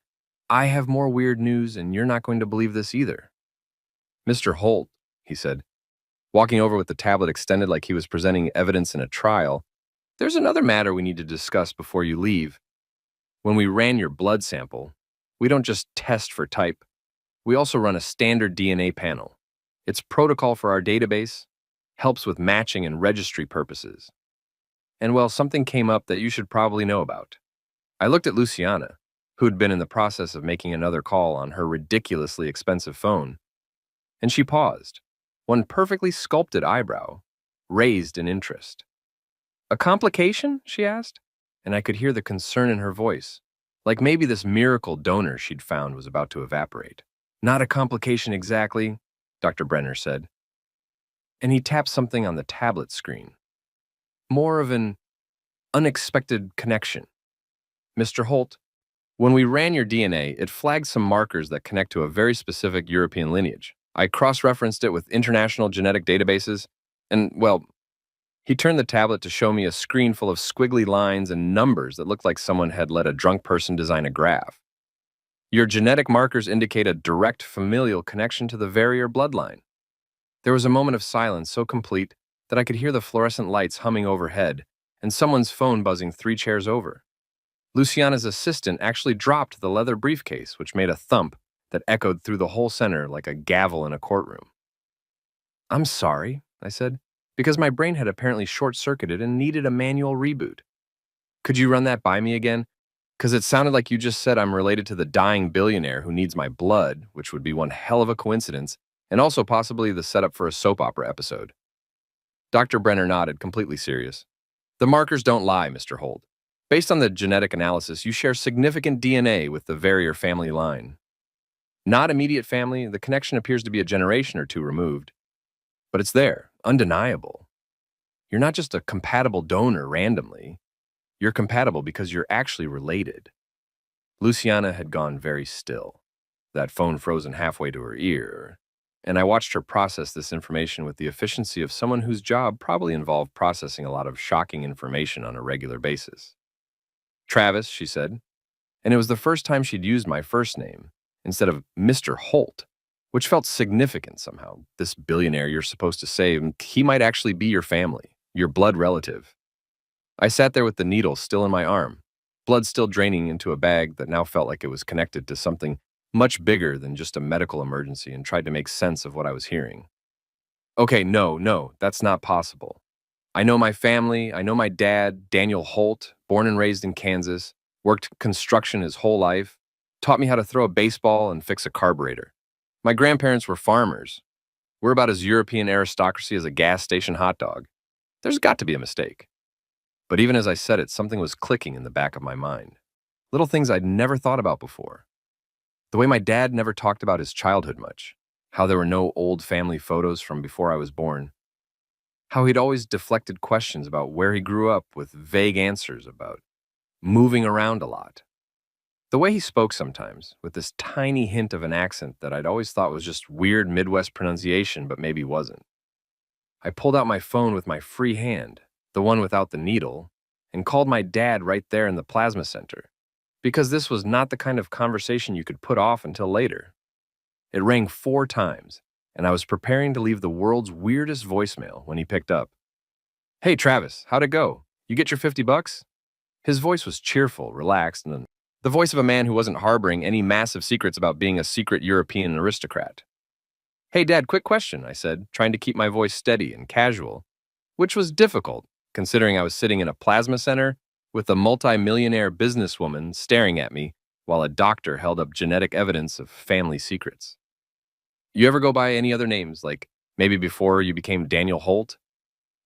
Speaker 1: I have more weird news and you're not going to believe this either. Mr. Holt, he said, walking over with the tablet extended like he was presenting evidence in a trial, there's another matter we need to discuss before you leave. When we ran your blood sample, we don't just test for type. We also run a standard DNA panel. It's protocol for our database, helps with matching and registry purposes. And well, something came up that you should probably know about. I looked at Luciana, who'd been in the process of making another call on her ridiculously expensive phone, and she paused, one perfectly sculpted eyebrow raised in interest. A complication? She asked, and I could hear the concern in her voice, like maybe this miracle donor she'd found was about to evaporate. Not a complication exactly, Dr. Brenner said, and he tapped something on the tablet screen. More of an unexpected connection. Mr. Holt, when we ran your DNA, it flagged some markers that connect to a very specific European lineage. I cross-referenced it with international genetic databases, and, well, he turned the tablet to show me a screen full of squiggly lines and numbers that looked like someone had let a drunk person design a graph. Your genetic markers indicate a direct familial connection to the Verrier bloodline. There was a moment of silence so complete that I could hear the fluorescent lights humming overhead and someone's phone buzzing 3 chairs over. Luciana's assistant actually dropped the leather briefcase, which made a thump that echoed through the whole center like a gavel in a courtroom. I'm sorry, I said, because my brain had apparently short-circuited and needed a manual reboot. Could you run that by me again? Because it sounded like you just said I'm related to the dying billionaire who needs my blood, which would be one hell of a coincidence, and also possibly the setup for a soap opera episode. Dr. Brenner nodded, completely serious. The markers don't lie, Mr. Holt. Based on the genetic analysis, you share significant DNA with the Verrier family line. Not immediate family, the connection appears to be a generation or two removed. But it's there, undeniable. You're not just a compatible donor randomly. You're compatible because you're actually related. Luciana had gone very still, that phone frozen halfway to her ear. And I watched her process this information with the efficiency of someone whose job probably involved processing a lot of shocking information on a regular basis. Travis, she said, and it was the first time she'd used my first name instead of Mr. Holt, which felt significant somehow. This billionaire you're supposed to save, he might actually be your family, your blood relative. I sat there with the needle still in my arm, blood still draining into a bag that now felt like it was connected to something much bigger than just a medical emergency, and tried to make sense of what I was hearing. Okay, no, that's not possible. I know my family. I know my dad, Daniel Holt, born and raised in Kansas, worked construction his whole life, taught me how to throw a baseball and fix a carburetor. My grandparents were farmers. We're about as European aristocracy as a gas station hot dog. There's got to be a mistake. But even as I said it, something was clicking in the back of my mind. Little things I'd never thought about before. The way my dad never talked about his childhood much, how there were no old family photos from before I was born, how he'd always deflected questions about where he grew up with vague answers about moving around a lot. The way he spoke sometimes, with this tiny hint of an accent that I'd always thought was just weird Midwest pronunciation, but maybe wasn't. I pulled out my phone with my free hand, the one without the needle, and called my dad right there in the plasma center, because this was not the kind of conversation you could put off until later. It rang 4 times, and I was preparing to leave the world's weirdest voicemail when he picked up. Hey, Travis, how'd it go? You get your $50? His voice was cheerful, relaxed, and the voice of a man who wasn't harboring any massive secrets about being a secret European aristocrat. Hey, Dad, quick question, I said, trying to keep my voice steady and casual, which was difficult, considering I was sitting in a plasma center with a multi-millionaire businesswoman staring at me while a doctor held up genetic evidence of family secrets. You ever go by any other names, like maybe before you became Daniel Holt?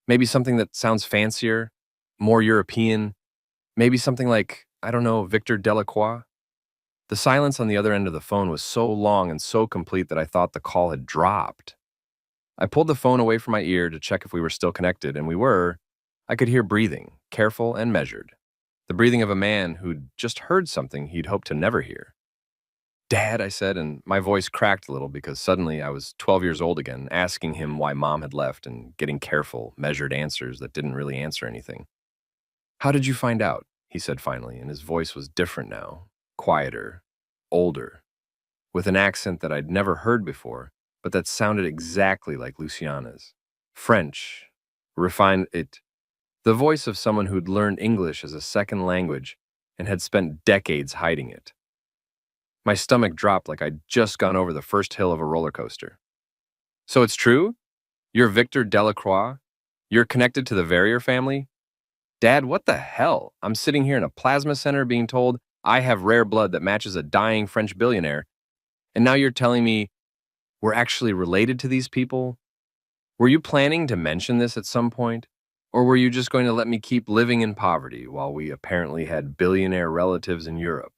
Speaker 1: Maybe something that sounds fancier, more European, maybe something like, I don't know, Victor Delacroix? The silence on the other end of the phone was so long and so complete that I thought the call had dropped. I pulled the phone away from my ear to check if we were still connected, and we were. I could hear breathing, careful and measured. The breathing of a man who'd just heard something he'd hoped to never hear. Dad, I said, and my voice cracked a little because suddenly I was 12 years old again, asking him why Mom had left and getting careful, measured answers that didn't really answer anything. How did you find out? He said finally, and his voice was different now, quieter, older, with an accent that I'd never heard before, but that sounded exactly like Luciana's. French, refined it. The voice of someone who'd learned English as a second language and had spent decades hiding it. My stomach dropped like I'd just gone over the first hill of a roller coaster. So it's true? You're Victor Delacroix? You're connected to the Verrier family? Dad, what the hell? I'm sitting here in a plasma center being told I have rare blood that matches a dying French billionaire, and now you're telling me we're actually related to these people? Were you planning to mention this at some point? Or were you just going to let me keep living in poverty while we apparently had billionaire relatives in Europe?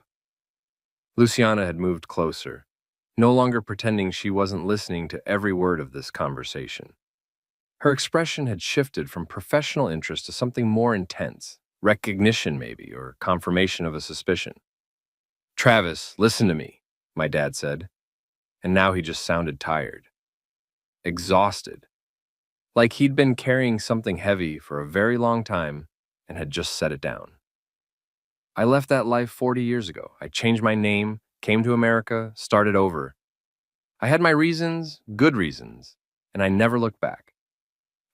Speaker 1: Luciana had moved closer, no longer pretending she wasn't listening to every word of this conversation. Her expression had shifted from professional interest to something more intense, recognition maybe, or confirmation of a suspicion. Travis, listen to me, my dad said, and now he just sounded tired, exhausted, like he'd been carrying something heavy for a very long time and had just set it down. I left that life 40 years ago. I changed my name, came to America, started over. I had my reasons, good reasons, and I never looked back.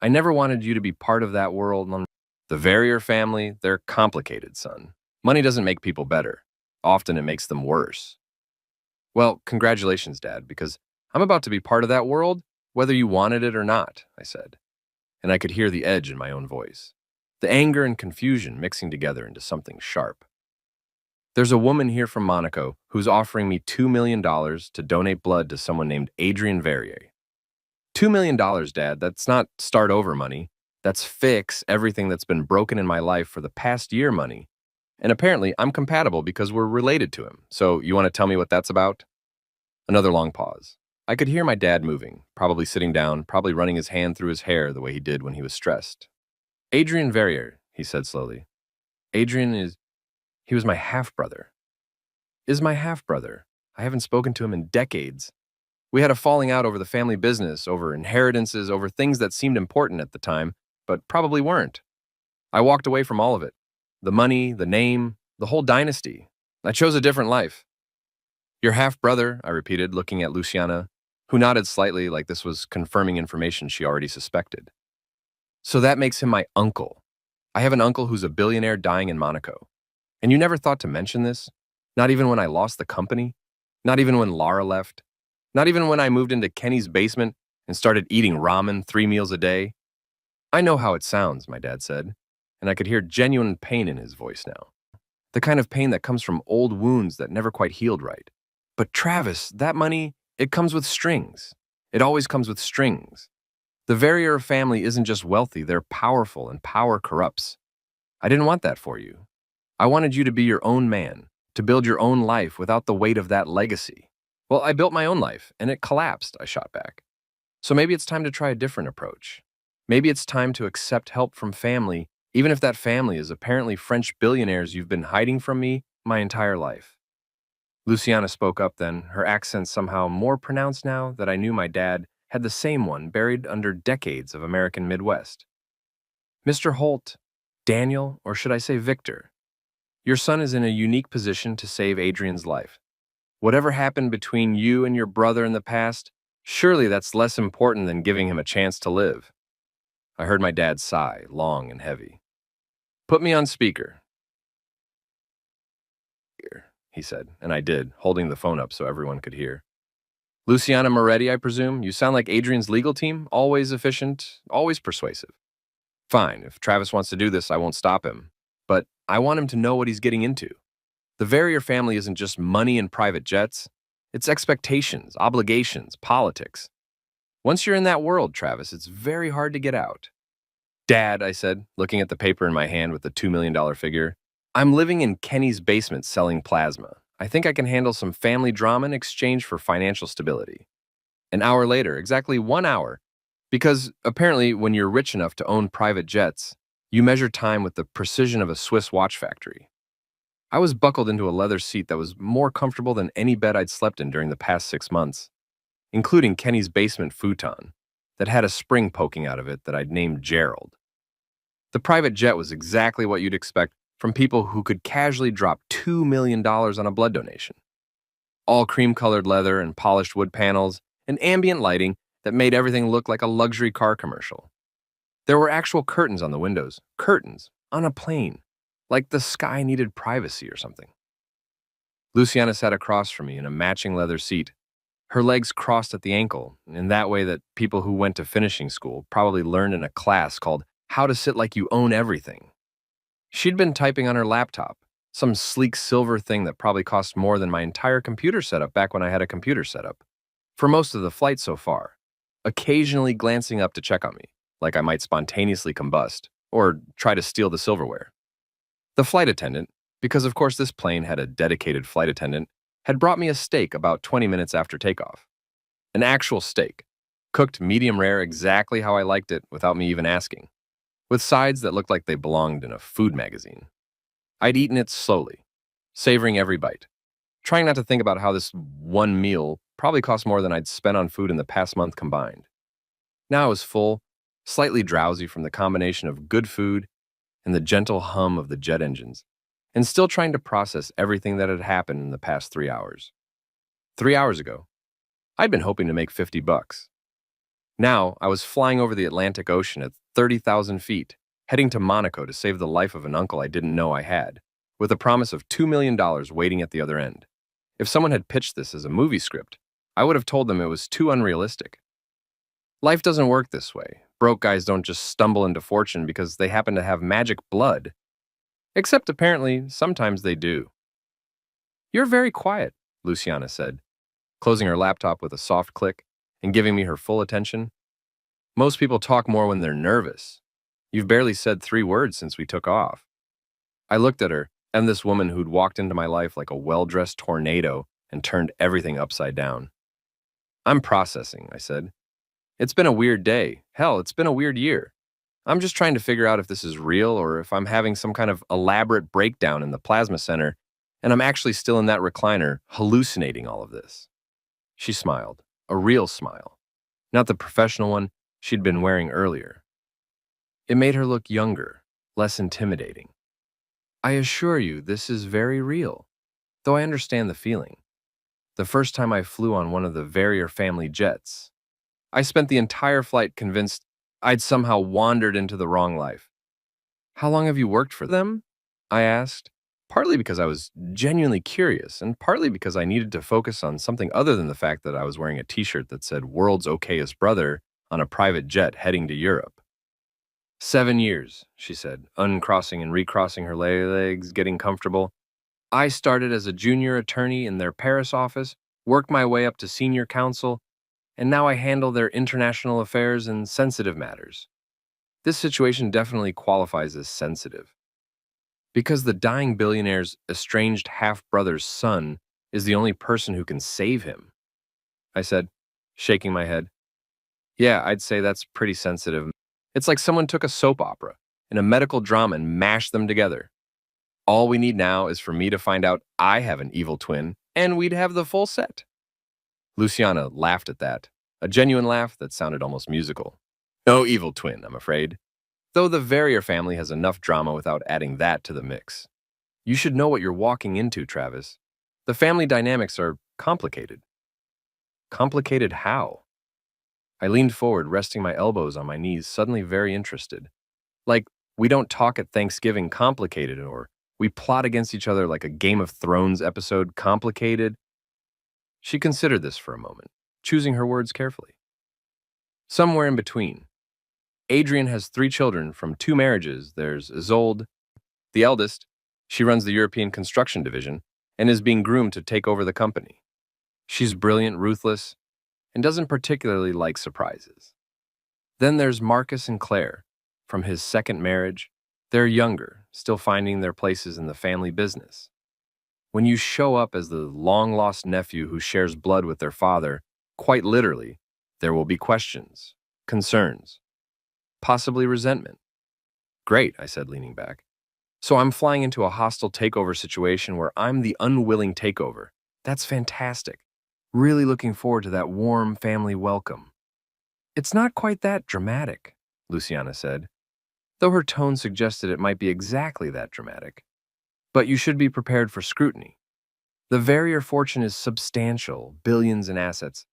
Speaker 1: I never wanted you to be part of that world. The Verrier family, they're complicated, son. Money doesn't make people better. Often it makes them worse. Well, congratulations, Dad, because I'm about to be part of that world, whether you wanted it or not, I said. And I could hear the edge in my own voice, the anger and confusion mixing together into something sharp. There's a woman here from Monaco who's offering me $2 million to donate blood to someone named Adrian Verrier. $2 million, Dad, that's not start over money. That's fix everything that's been broken in my life for the past year money. And apparently I'm compatible because we're related to him. So you want to tell me what that's about? Another long pause. I could hear my dad moving, probably sitting down, probably running his hand through his hair the way he did when he was stressed. Adrian Verrier, he said slowly. He was my half-brother. Is my half-brother. I haven't spoken to him in decades. We had a falling out over the family business, over inheritances, over things that seemed important at the time, but probably weren't. I walked away from all of it. The money, the name, the whole dynasty. I chose a different life. Your half-brother, I repeated, looking at Luciana, who nodded slightly like this was confirming information she already suspected. So that makes him my uncle. I have an uncle who's a billionaire dying in Monaco. And you never thought to mention this? Not even when I lost the company? Not even when Lara left? Not even when I moved into Kenny's basement and started eating ramen 3 meals a day? I know how it sounds, my dad said, and I could hear genuine pain in his voice now. The kind of pain that comes from old wounds that never quite healed right. But Travis, that money, it comes with strings. It always comes with strings. The Verrier family isn't just wealthy, they're powerful, and power corrupts. I didn't want that for you. I wanted you to be your own man, to build your own life without the weight of that legacy. Well, I built my own life, and it collapsed, I shot back. So maybe it's time to try a different approach. Maybe it's time to accept help from family, even if that family is apparently French billionaires you've been hiding from me my entire life. Luciana spoke up then, her accent somehow more pronounced now that I knew my dad had the same one buried under decades of American Midwest. Mr. Holt, Daniel, or should I say Victor, your son is in a unique position to save Adrian's life. Whatever happened between you and your brother in the past, surely that's less important than giving him a chance to live. I heard my dad sigh, long and heavy. Put me on speaker, he said, and I did, holding the phone up so everyone could hear. Luciana Moretti, I presume? You sound like Adrian's legal team, always efficient, always persuasive. Fine, if Travis wants to do this, I won't stop him. But I want him to know what he's getting into. The Verrier family isn't just money and private jets. It's expectations, obligations, politics. Once you're in that world, Travis, it's very hard to get out. Dad, I said, looking at the paper in my hand with the $2 million figure, I'm living in Kenny's basement selling plasma. I think I can handle some family drama in exchange for financial stability. An hour later, exactly 1 hour, because apparently when you're rich enough to own private jets, you measure time with the precision of a Swiss watch factory. I was buckled into a leather seat that was more comfortable than any bed I'd slept in during the past 6 months, including Kenny's basement futon that had a spring poking out of it that I'd named Gerald. The private jet was exactly what you'd expect from people who could casually drop $2 million on a blood donation. All cream-colored leather and polished wood panels and ambient lighting that made everything look like a luxury car commercial. There were actual curtains on the windows, curtains, on a plane, like the sky needed privacy or something. Luciana sat across from me in a matching leather seat, her legs crossed at the ankle, in that way that people who went to finishing school probably learned in a class called How to Sit Like You Own Everything. She'd been typing on her laptop, some sleek silver thing that probably cost more than my entire computer setup back when I had a computer setup, for most of the flight so far, occasionally glancing up to check on me, like I might spontaneously combust or try to steal the silverware. The flight attendant, because of course this plane had a dedicated flight attendant, had brought me a steak about 20 minutes after takeoff. An actual steak, cooked medium rare exactly how I liked it without me even asking, with sides that looked like they belonged in a food magazine. I'd eaten it slowly, savoring every bite, trying not to think about how this one meal probably cost more than I'd spent on food in the past month combined. Now I was full, slightly drowsy from the combination of good food and the gentle hum of the jet engines, and still trying to process everything that had happened in the past 3 hours. 3 hours ago, I'd been hoping to make $50. Now, I was flying over the Atlantic Ocean at 30,000 feet, heading to Monaco to save the life of an uncle I didn't know I had, with a promise of $2 million waiting at the other end. If someone had pitched this as a movie script, I would have told them it was too unrealistic. Life doesn't work this way. Broke guys don't just stumble into fortune because they happen to have magic blood. Except apparently, sometimes they do. You're very quiet, Luciana said, closing her laptop with a soft click and giving me her full attention. Most people talk more when they're nervous. You've barely said 3 words since we took off. I looked at her and this woman who'd walked into my life like a well-dressed tornado and turned everything upside down. I'm processing, I said. It's been a weird day. Hell, it's been a weird year. I'm just trying to figure out if this is real or if I'm having some kind of elaborate breakdown in the plasma center and I'm actually still in that recliner hallucinating all of this. She smiled. a real smile, not the professional one she'd been wearing earlier. It made her look younger, less intimidating. I assure you, this is very real, though I understand the feeling. The first time I flew on one of the Verrier family jets, I spent the entire flight convinced I'd somehow wandered into the wrong life. How long have you worked for them? I asked, partly because I was genuinely curious, and partly because I needed to focus on something other than the fact that I was wearing a t-shirt that said "World's Okayest Brother" on a private jet heading to Europe. 7 years, she said, uncrossing and recrossing her legs, getting comfortable. I started as a junior attorney in their Paris office, worked my way up to senior counsel, and now I handle their international affairs and sensitive matters. This situation definitely qualifies as sensitive. Because the dying billionaire's estranged half-brother's son is the only person who can save him, I said, shaking my head. Yeah, I'd say that's pretty sensitive. It's like someone took a soap opera and a medical drama and mashed them together. All we need now is for me to find out I have an evil twin, and we'd have the full set. Luciana laughed at that, a genuine laugh that sounded almost musical. No evil twin, I'm afraid. Though the Verrier family has enough drama without adding that to the mix. You should know what you're walking into, Travis. The family dynamics are complicated. Complicated how? I leaned forward, resting my elbows on my knees, suddenly very interested. Like, we don't talk at Thanksgiving complicated, or we plot against each other like a Game of Thrones episode complicated. She considered this for a moment, choosing her words carefully. Somewhere in between. Adrian has 3 children from 2 marriages. There's Isolde, the eldest. She runs the European construction division and is being groomed to take over the company. She's brilliant, ruthless, and doesn't particularly like surprises. Then there's Marcus and Claire. From his second marriage, they're younger, still finding their places in the family business. When you show up as the long-lost nephew who shares blood with their father, quite literally, there will be questions, concerns, possibly resentment. Great, I said, leaning back. So I'm flying into a hostile takeover situation where I'm the unwilling takeover. That's fantastic. Really looking forward to that warm family welcome. It's not quite that dramatic, Luciana said, though her tone suggested it might be exactly that dramatic. But you should be prepared for scrutiny. The Verrier fortune is substantial, billions in assets,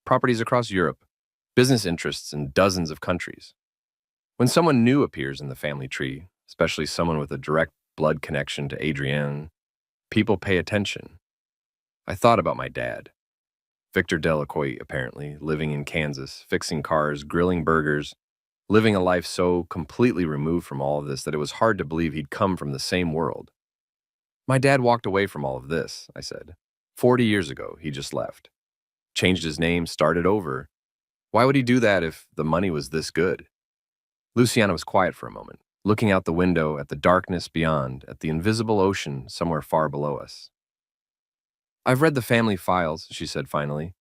Speaker 1: properties across Europe, business interests in dozens of countries. When someone new appears in the family tree, especially someone with a direct blood connection to Adrienne, people pay attention. I thought about my dad. Victor Delacourt, apparently, living in Kansas, fixing cars, grilling burgers, living a life so completely removed from all of this that it was hard to believe he'd come from the same world. My dad walked away from all of this, I said. 40 years ago, he just left. Changed his name, started over. Why would he do that if the money was this good? Luciana was quiet for a moment, looking out the window at the darkness beyond, at the invisible ocean somewhere far below us. I've read the family files, she said finally.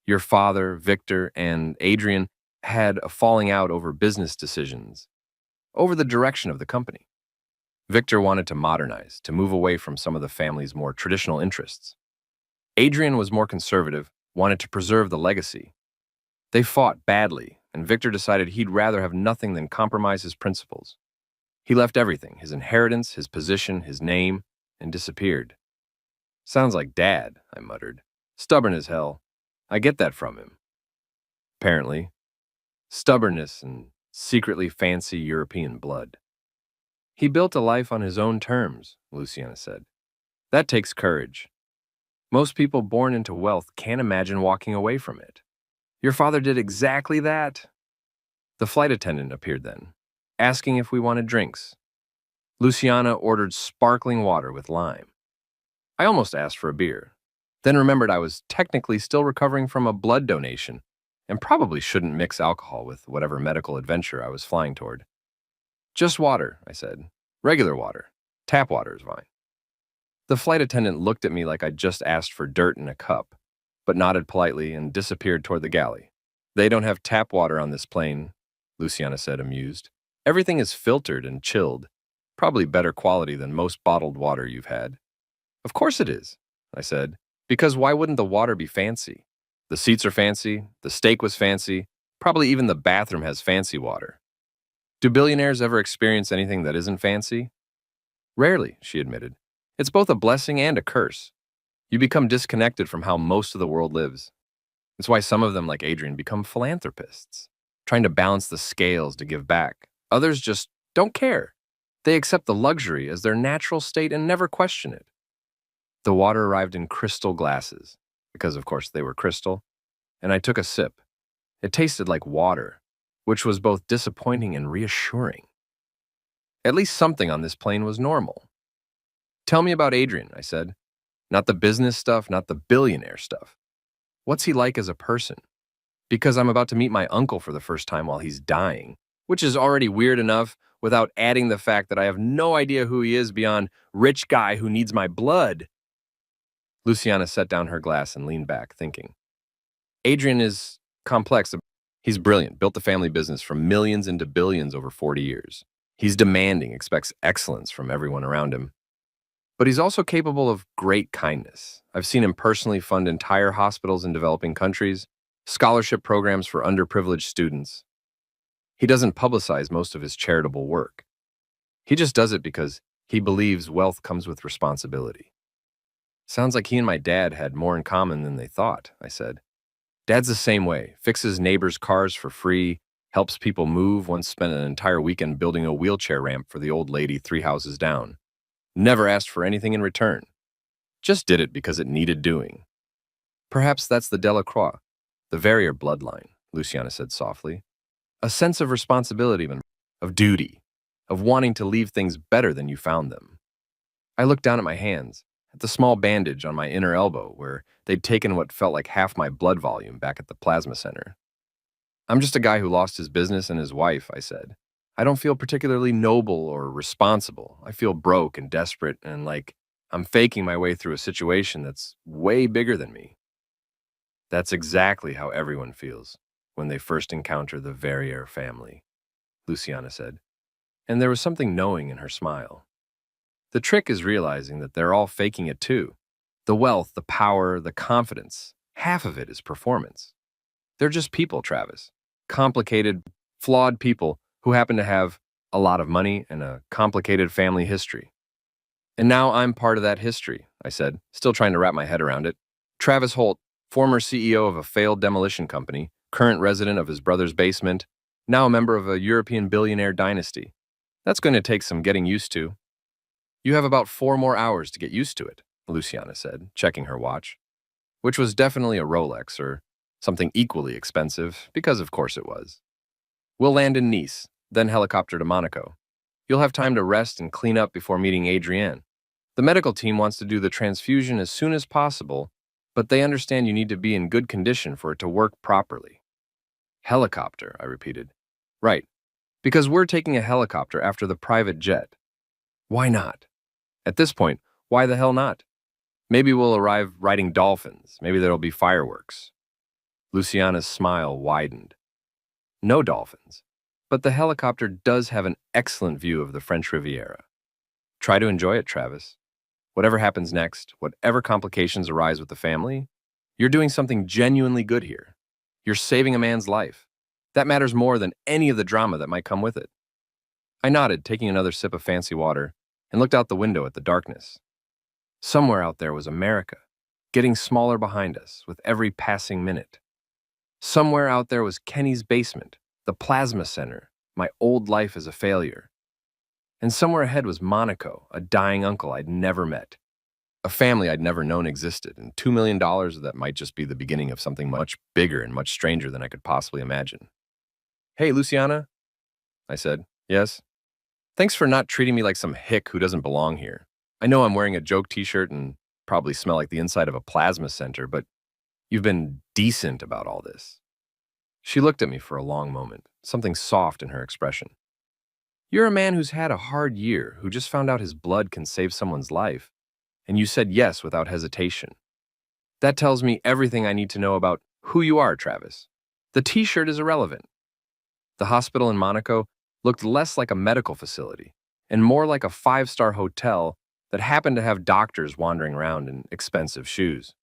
Speaker 1: Your father, Victor, and Adrian had a falling out over business decisions, over the direction of the company. Victor wanted to modernize, to move away from some of the family's more traditional interests. Adrian was more conservative, wanted to preserve the legacy. They fought badly, and Victor decided he'd rather have nothing than compromise his principles. He left everything, his inheritance, his position, his name, and disappeared. Sounds like Dad, I muttered. Stubborn as hell. I get that from him. Apparently. Stubbornness and secretly fancy European blood. He built a life on his own terms, Luciana said. That takes courage. Most people born into wealth can't imagine walking away from it. Your father did exactly that. The flight attendant appeared then, asking if we wanted drinks. Luciana ordered sparkling water with lime. I almost asked for a beer, then remembered I was technically still recovering from a blood donation and probably shouldn't mix alcohol with whatever medical adventure I was flying toward. Just water, I said. Regular water. Tap water is fine. The flight attendant looked at me like I'd just asked for dirt in a cup, but nodded politely and disappeared toward the galley. They don't have tap water on this plane, Luciana said, amused. Everything is filtered and chilled, probably better quality than most bottled water you've had. Of course it is, I said, because why wouldn't the water be fancy? The seats are fancy, the steak was fancy, probably even the bathroom has fancy water. Do billionaires ever experience anything that isn't fancy? Rarely, she admitted. It's both a blessing and a curse. You become disconnected from how most of the world lives. It's why some of them, like Adrian, become philanthropists, trying to balance the scales to give back. Others just don't care. They accept the luxury as their natural state and never question it. The water arrived in crystal glasses, because of course they were crystal, and I took a sip. It tasted like water, which was both disappointing and reassuring. At least something on this plane was normal. Tell me about Adrian, I said. Not the business stuff, not the billionaire stuff. What's he like as a person? Because I'm about to meet my uncle for the first time while he's dying, which is already weird enough without adding the fact that I have no idea who he is beyond rich guy who needs my blood. Luciana set down her glass and leaned back, thinking. Adrian is complex. He's brilliant, built the family business from millions into billions over 40 years. He's demanding, expects excellence from everyone around him. But he's also capable of great kindness. I've seen him personally fund entire hospitals in developing countries, scholarship programs for underprivileged students. He doesn't publicize most of his charitable work. He just does it because he believes wealth comes with responsibility. Sounds like he and my dad had more in common than they thought, I said. Dad's the same way, fixes neighbors' cars for free, helps people move, once spent an entire weekend building a wheelchair ramp for the old lady 3 houses down. Never asked for anything in return. Just did it because it needed doing. Perhaps that's the Delacroix, the Verrier bloodline, Luciana said softly. A sense of responsibility, of duty, of wanting to leave things better than you found them. I looked down at my hands, at the small bandage on my inner elbow where they'd taken what felt like half my blood volume back at the plasma center. I'm just a guy who lost his business and his wife, I said. I don't feel particularly noble or responsible. I feel broke and desperate and like I'm faking my way through a situation that's way bigger than me. That's exactly how everyone feels when they first encounter the Verrier family, Luciana said, and there was something knowing in her smile. The trick is realizing that they're all faking it too. The wealth, the power, the confidence, half of it is performance. They're just people, Travis. Complicated, flawed people who happen to have a lot of money and a complicated family history. And now I'm part of that history, I said, still trying to wrap my head around it. Travis Holt, former CEO of a failed demolition company, current resident of his brother's basement, now a member of a European billionaire dynasty. That's going to take some getting used to. You have about 4 more hours to get used to it, Luciana said, checking her watch, which was definitely a Rolex or something equally expensive, because of course it was. We'll land in Nice, then helicopter to Monaco. You'll have time to rest and clean up before meeting Adrienne. The medical team wants to do the transfusion as soon as possible, but they understand you need to be in good condition for it to work properly. Helicopter, I repeated. Right, because we're taking a helicopter after the private jet. Why not? At this point, why the hell not? Maybe we'll arrive riding dolphins. Maybe there'll be fireworks. Luciana's smile widened. No dolphins, but the helicopter does have an excellent view of the French Riviera. Try to enjoy it, Travis. Whatever happens next, whatever complications arise with the family, you're doing something genuinely good here. You're saving a man's life. That matters more than any of the drama that might come with it. I nodded, taking another sip of fancy water, and looked out the window at the darkness. Somewhere out there was America, getting smaller behind us with every passing minute. Somewhere out there was Kenny's basement, the plasma center, my old life as a failure. And somewhere ahead was Monaco, a dying uncle I'd never met, a family I'd never known existed, and $2 million that might just be the beginning of something much bigger and much stranger than I could possibly imagine. Hey, Luciana, I said. Yes? Thanks for not treating me like some hick who doesn't belong here. I know I'm wearing a joke t-shirt and probably smell like the inside of a plasma center, but you've been decent about all this. She looked at me for a long moment, something soft in her expression. You're a man who's had a hard year, who just found out his blood can save someone's life, and you said yes without hesitation. That tells me everything I need to know about who you are, Travis. The t-shirt is irrelevant. The hospital in Monaco looked less like a medical facility and more like a 5-star hotel that happened to have doctors wandering around in expensive shoes.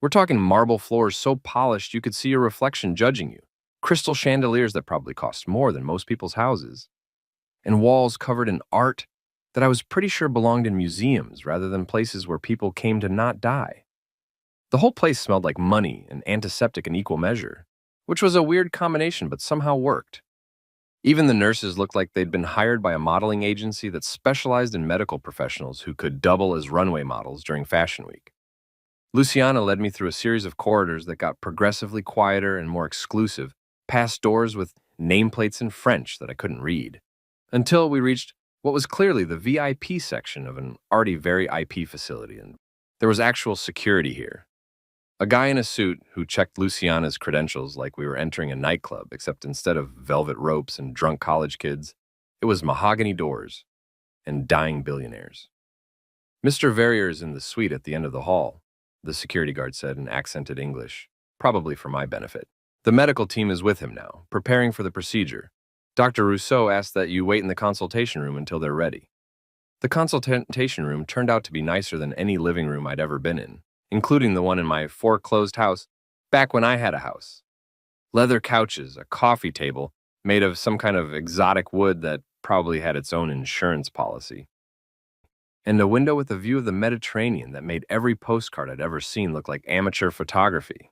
Speaker 1: We're talking marble floors so polished you could see your reflection judging you, crystal chandeliers that probably cost more than most people's houses, and walls covered in art that I was pretty sure belonged in museums rather than places where people came to not die. The whole place smelled like money and antiseptic in equal measure, which was a weird combination but somehow worked. Even the nurses looked like they'd been hired by a modeling agency that specialized in medical professionals who could double as runway models during Fashion Week. Luciana led me through a series of corridors that got progressively quieter and more exclusive, past doors with nameplates in French that I couldn't read, until we reached what was clearly the VIP section of an already very IP facility, and there was actual security here. A guy in a suit who checked Luciana's credentials like we were entering a nightclub, except instead of velvet ropes and drunk college kids, it was mahogany doors and dying billionaires. Mr. Verrier's in the suite at the end of the hall, the security guard said in accented English, probably for my benefit. The medical team is with him now, preparing for the procedure. Dr. Rousseau asked that you wait in the consultation room until they're ready. The consultation room turned out to be nicer than any living room I'd ever been in, including the one in my foreclosed house back when I had a house. Leather couches, a coffee table made of some kind of exotic wood that probably had its own insurance policy, and a window with a view of the Mediterranean that made every postcard I'd ever seen look like amateur photography.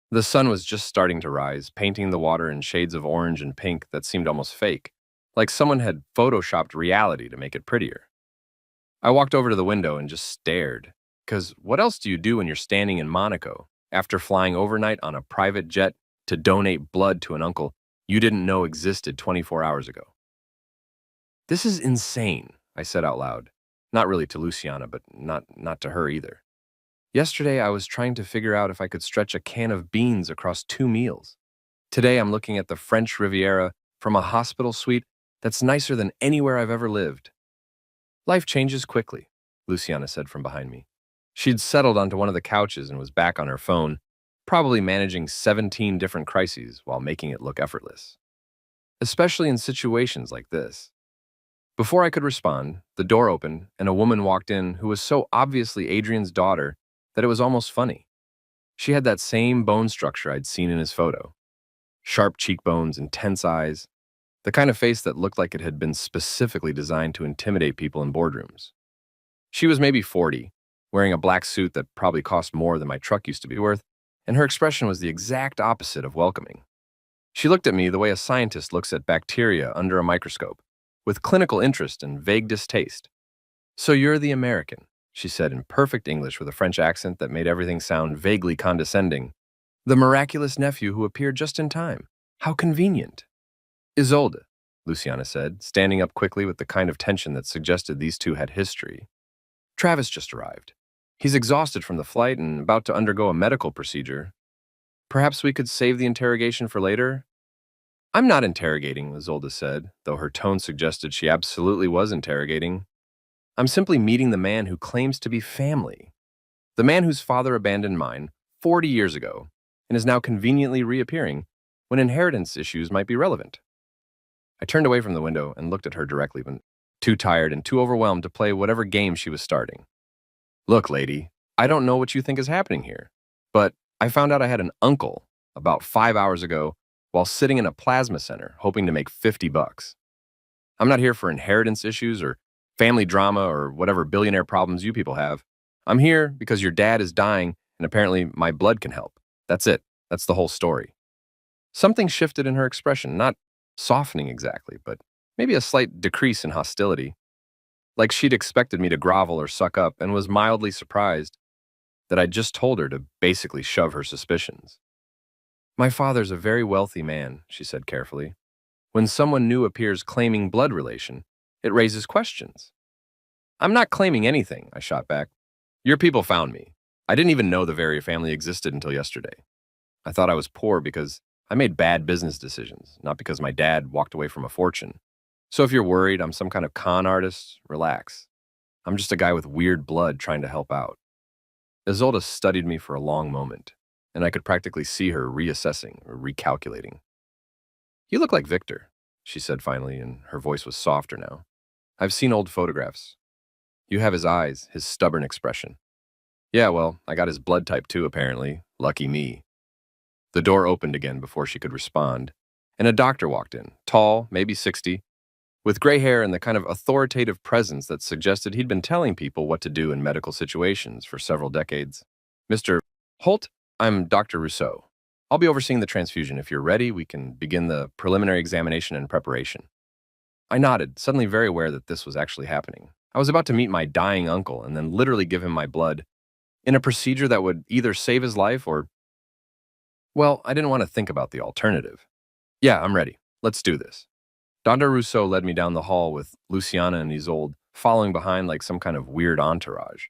Speaker 1: The sun was just starting to rise, painting the water in shades of orange and pink that seemed almost fake, like someone had photoshopped reality to make it prettier. I walked over to the window and just stared, because what else do you do when you're standing in Monaco after flying overnight on a private jet to donate blood to an uncle you didn't know existed 24 hours ago? This is insane, I said out loud. Not really to Luciana, but not to her either. Yesterday, I was trying to figure out if I could stretch a can of beans across 2 meals. Today, I'm looking at the French Riviera from a hospital suite that's nicer than anywhere I've ever lived. Life changes quickly, Luciana said from behind me. She'd settled onto one of the couches and was back on her phone, probably managing 17 different crises while making it look effortless. Especially in situations like this. Before I could respond, the door opened and a woman walked in who was so obviously Adrian's daughter that it was almost funny. She had that same bone structure I'd seen in his photo. Sharp cheekbones, intense eyes, the kind of face that looked like it had been specifically designed to intimidate people in boardrooms. She was maybe 40, wearing a black suit that probably cost more than my truck used to be worth, and her expression was the exact opposite of welcoming. She looked at me the way a scientist looks at bacteria under a microscope, with clinical interest and vague distaste. "So you're the American," she said in perfect English with a French accent that made everything sound vaguely condescending. "The miraculous nephew who appeared just in time. How convenient." "Isolde," Luciana said, standing up quickly with the kind of tension that suggested these two had history. "Travis just arrived. He's exhausted from the flight and about to undergo a medical procedure. Perhaps we could save the interrogation for later?" "I'm not interrogating," Isolde said, though her tone suggested she absolutely was interrogating. "I'm simply meeting the man who claims to be family. The man whose father abandoned mine 40 years ago and is now conveniently reappearing when inheritance issues might be relevant." I turned away from the window and looked at her directly, but too tired and too overwhelmed to play whatever game she was starting. "Look, lady, I don't know what you think is happening here, but I found out I had an uncle about 5 hours ago while sitting in a plasma center hoping to make $50. I'm not here for inheritance issues or family drama or whatever billionaire problems you people have. I'm here because your dad is dying and apparently my blood can help. That's it. That's the whole story." Something shifted in her expression, not softening exactly, but maybe a slight decrease in hostility. Like she'd expected me to grovel or suck up and was mildly surprised that I'd just told her to basically shove her suspicions. "My father's a very wealthy man," she said carefully. "When someone new appears claiming blood relation, it raises questions." "I'm not claiming anything," I shot back. "Your people found me. I didn't even know the Verrier family existed until yesterday. I thought I was poor because I made bad business decisions, not because my dad walked away from a fortune. So if you're worried I'm some kind of con artist, relax. I'm just a guy with weird blood trying to help out." Isolde studied me for a long moment, and I could practically see her reassessing or recalculating. "You look like Victor," she said finally, and her voice was softer now. "I've seen old photographs. You have his eyes, his stubborn expression. Yeah, well, I got his blood type too, apparently. Lucky me. The door opened again before she could respond, and a doctor walked in, tall, maybe 60, with gray hair and the kind of authoritative presence that suggested he'd been telling people what to do in medical situations for several decades. Mr. Holt, I'm Dr. Rousseau. I'll be overseeing the transfusion. If you're ready, we can begin the preliminary examination and preparation. I nodded, suddenly very aware that this was actually happening. I was about to meet my dying uncle and then literally give him my blood in a procedure that would either save his life or, well, I didn't want to think about the alternative. Yeah, I'm ready. Let's do this. Dr. Rousseau led me down the hall with Luciana and Isolde following behind like some kind of weird entourage.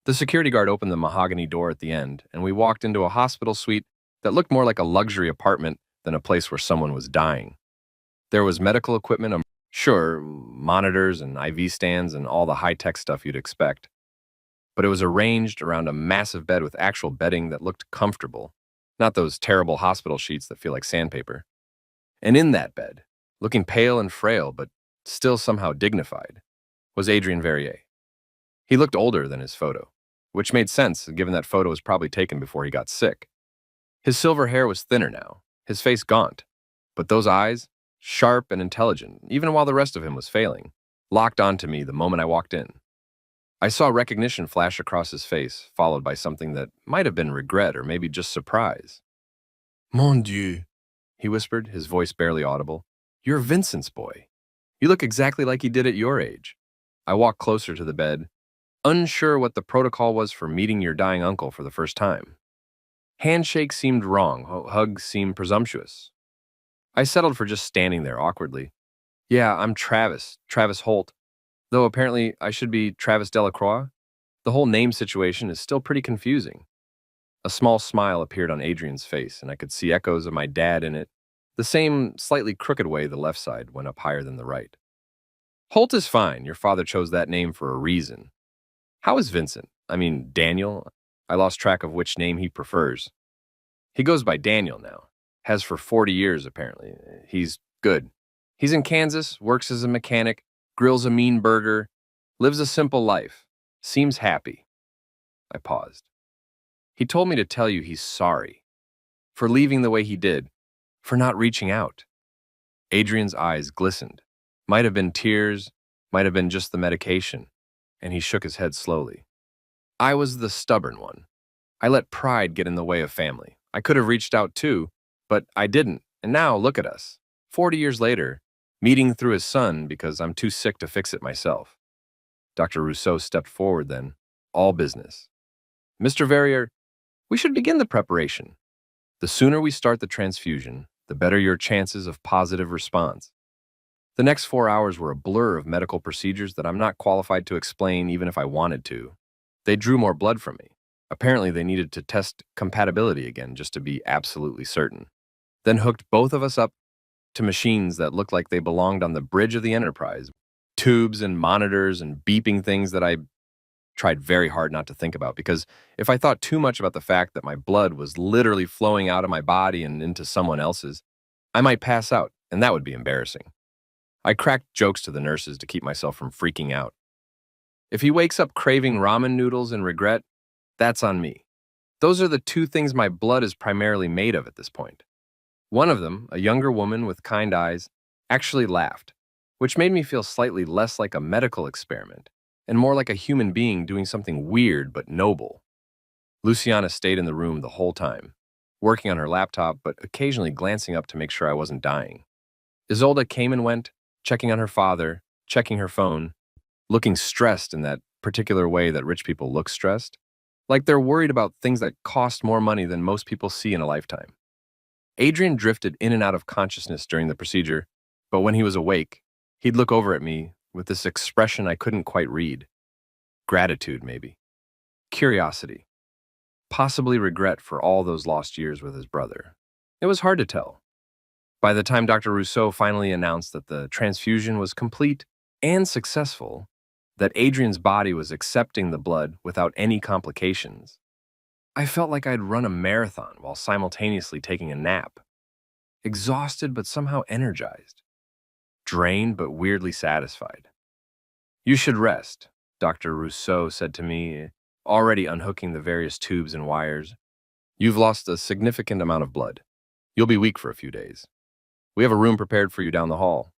Speaker 1: The security guard opened the mahogany door at the end, and we walked into a hospital suite that looked more like a luxury apartment than a place where someone was dying. There was medical equipment, sure, monitors and IV stands and all the high-tech stuff you'd expect. But it was arranged around a massive bed with actual bedding that looked comfortable, not those terrible hospital sheets that feel like sandpaper. And in that bed, looking pale and frail but still somehow dignified, was Adrien Verrier. He looked older than his photo, which made sense given that photo was probably taken before he got sick. His silver hair was thinner now, his face gaunt, but those eyes, sharp and intelligent, even while the rest of him was failing, locked onto me the moment I walked in. I saw recognition flash across his face, followed by something that might have been regret or maybe just surprise. Mon Dieu, he whispered, his voice barely audible. You're Vincent's boy. You look exactly like he did at your age. I walked closer to the bed, unsure what the protocol was for meeting your dying uncle for the first time. Handshakes seemed wrong, hugs seemed presumptuous. I settled for just standing there awkwardly. Yeah, I'm Travis Holt. Though apparently I should be Travis Delacroix. The whole name situation is still pretty confusing. A small smile appeared on Adrian's face, and I could see echoes of my dad in it, the same slightly crooked way the left side went up higher than the right. Holt is fine. Your father chose that name for a reason. How is Vincent? I mean, Daniel? I lost track of which name he prefers. He goes by Daniel now. Has for 40 years, apparently. He's good. He's in Kansas, works as a mechanic, grills a mean burger, lives a simple life, seems happy. I paused. He told me to tell you he's sorry. For leaving the way he did. For not reaching out. Adrian's eyes glistened. Might have been tears, might have been just the medication, and he shook his head slowly. I was the stubborn one. I let pride get in the way of family. I could have reached out too, but I didn't, and now look at us. 40 years later, meeting through his son because I'm too sick to fix it myself. Dr. Rousseau stepped forward then, all business. Mr. Verrier, we should begin the preparation. The sooner we start the transfusion, the better your chances of positive response. The next 4 hours were a blur of medical procedures that I'm not qualified to explain even if I wanted to. They drew more blood from me. Apparently they needed to test compatibility again just to be absolutely certain. Then hooked both of us up to machines that looked like they belonged on the bridge of the Enterprise. Tubes and monitors and beeping things that I tried very hard not to think about, because if I thought too much about the fact that my blood was literally flowing out of my body and into someone else's, I might pass out, and that would be embarrassing. I cracked jokes to the nurses to keep myself from freaking out. If he wakes up craving ramen noodles in regret, that's on me. Those are the two things my blood is primarily made of at this point. One of them, a younger woman with kind eyes, actually laughed, which made me feel slightly less like a medical experiment and more like a human being doing something weird but noble. Luciana stayed in the room the whole time, working on her laptop but occasionally glancing up to make sure I wasn't dying. Isolde came and went, checking on her father, checking her phone, looking stressed in that particular way that rich people look stressed, like they're worried about things that cost more money than most people see in a lifetime. Adrien drifted in and out of consciousness during the procedure, but when he was awake, he'd look over at me with this expression I couldn't quite read. Gratitude, maybe. Curiosity. Possibly regret for all those lost years with his brother. It was hard to tell. By the time Dr. Rousseau finally announced that the transfusion was complete and successful, that Adrian's body was accepting the blood without any complications, I felt like I'd run a marathon while simultaneously taking a nap. Exhausted but somehow energized. Drained but weirdly satisfied. You should rest, Dr. Rousseau said to me, already unhooking the various tubes and wires. You've lost a significant amount of blood. You'll be weak for a few days. We have a room prepared for you down the hall.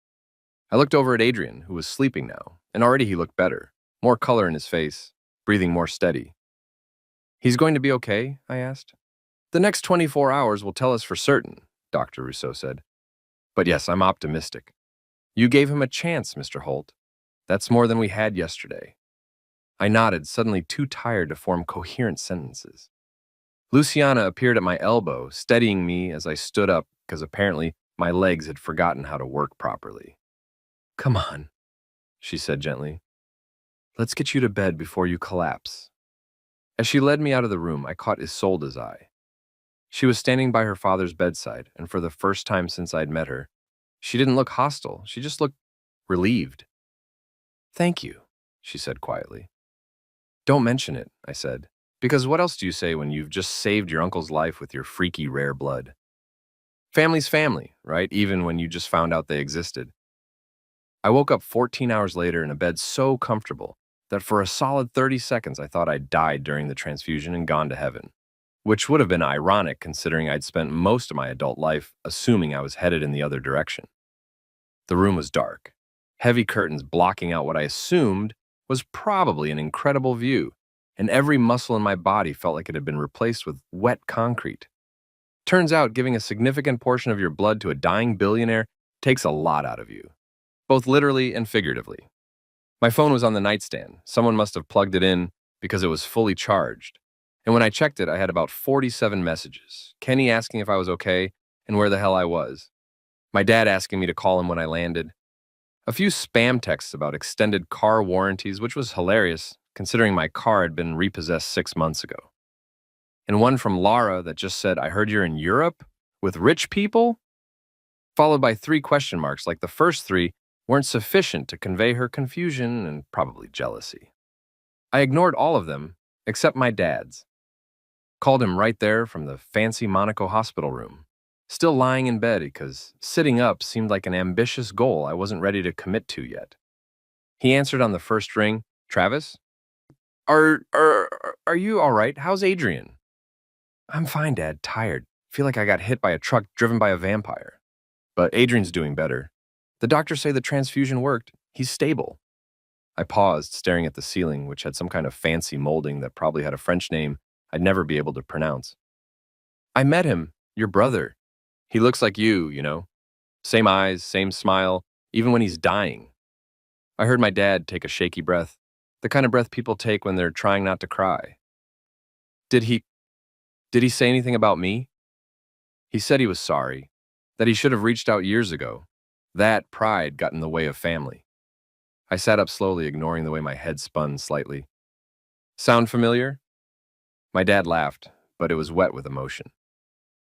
Speaker 1: I looked over at Adrian, who was sleeping now, and already he looked better, more color in his face, breathing more steady. He's going to be okay? I asked. The next 24 hours will tell us for certain, Dr. Rousseau said. But yes, I'm optimistic. You gave him a chance, Mr. Holt. That's more than we had yesterday. I nodded, suddenly too tired to form coherent sentences. Luciana appeared at my elbow, steadying me as I stood up because apparently my legs had forgotten how to work properly. Come on, she said gently. Let's get you to bed before you collapse. As she led me out of the room, I caught Isolde's eye. She was standing by her father's bedside, and for the first time since I'd met her, she didn't look hostile. She just looked relieved. Thank you, she said quietly. Don't mention it, I said, because what else do you say when you've just saved your uncle's life with your freaky rare blood? Family's family, right? Even when you just found out they existed. I woke up 14 hours later in a bed so comfortable that for a solid 30 seconds I thought I'd died during the transfusion and gone to heaven, which would have been ironic considering I'd spent most of my adult life assuming I was headed in the other direction. The room was dark, heavy curtains blocking out what I assumed was probably an incredible view, and every muscle in my body felt like it had been replaced with wet concrete. Turns out giving a significant portion of your blood to a dying billionaire takes a lot out of you, both literally and figuratively. My phone was on the nightstand. Someone must have plugged it in because it was fully charged. And when I checked it, I had about 47 messages. Kenny asking if I was okay and where the hell I was. My dad asking me to call him when I landed. A few spam texts about extended car warranties, which was hilarious considering my car had been repossessed 6 months ago. And one from Laura that just said, I heard you're in Europe with rich people? Followed by 3 question marks like the first 3 weren't sufficient to convey her confusion and probably jealousy. I ignored all of them, except my dad's. Called him right there from the fancy Monaco hospital room, still lying in bed because sitting up seemed like an ambitious goal I wasn't ready to commit to yet. He answered on the first ring, Travis? Are you all right? How's Adrian? I'm fine, Dad, tired. Feel like I got hit by a truck driven by a vampire. But Adrian's doing better. The doctors say the transfusion worked. He's stable. I paused, staring at the ceiling, which had some kind of fancy molding that probably had a French name I'd never be able to pronounce. I met him, your brother. He looks like you know. Same eyes, same smile, even when he's dying. I heard my dad take a shaky breath, the kind of breath people take when they're trying not to cry. Did he say anything about me? He said he was sorry, that he should have reached out years ago. That pride got in the way of family. I sat up slowly, ignoring the way my head spun slightly. Sound familiar? My dad laughed, but it was wet with emotion.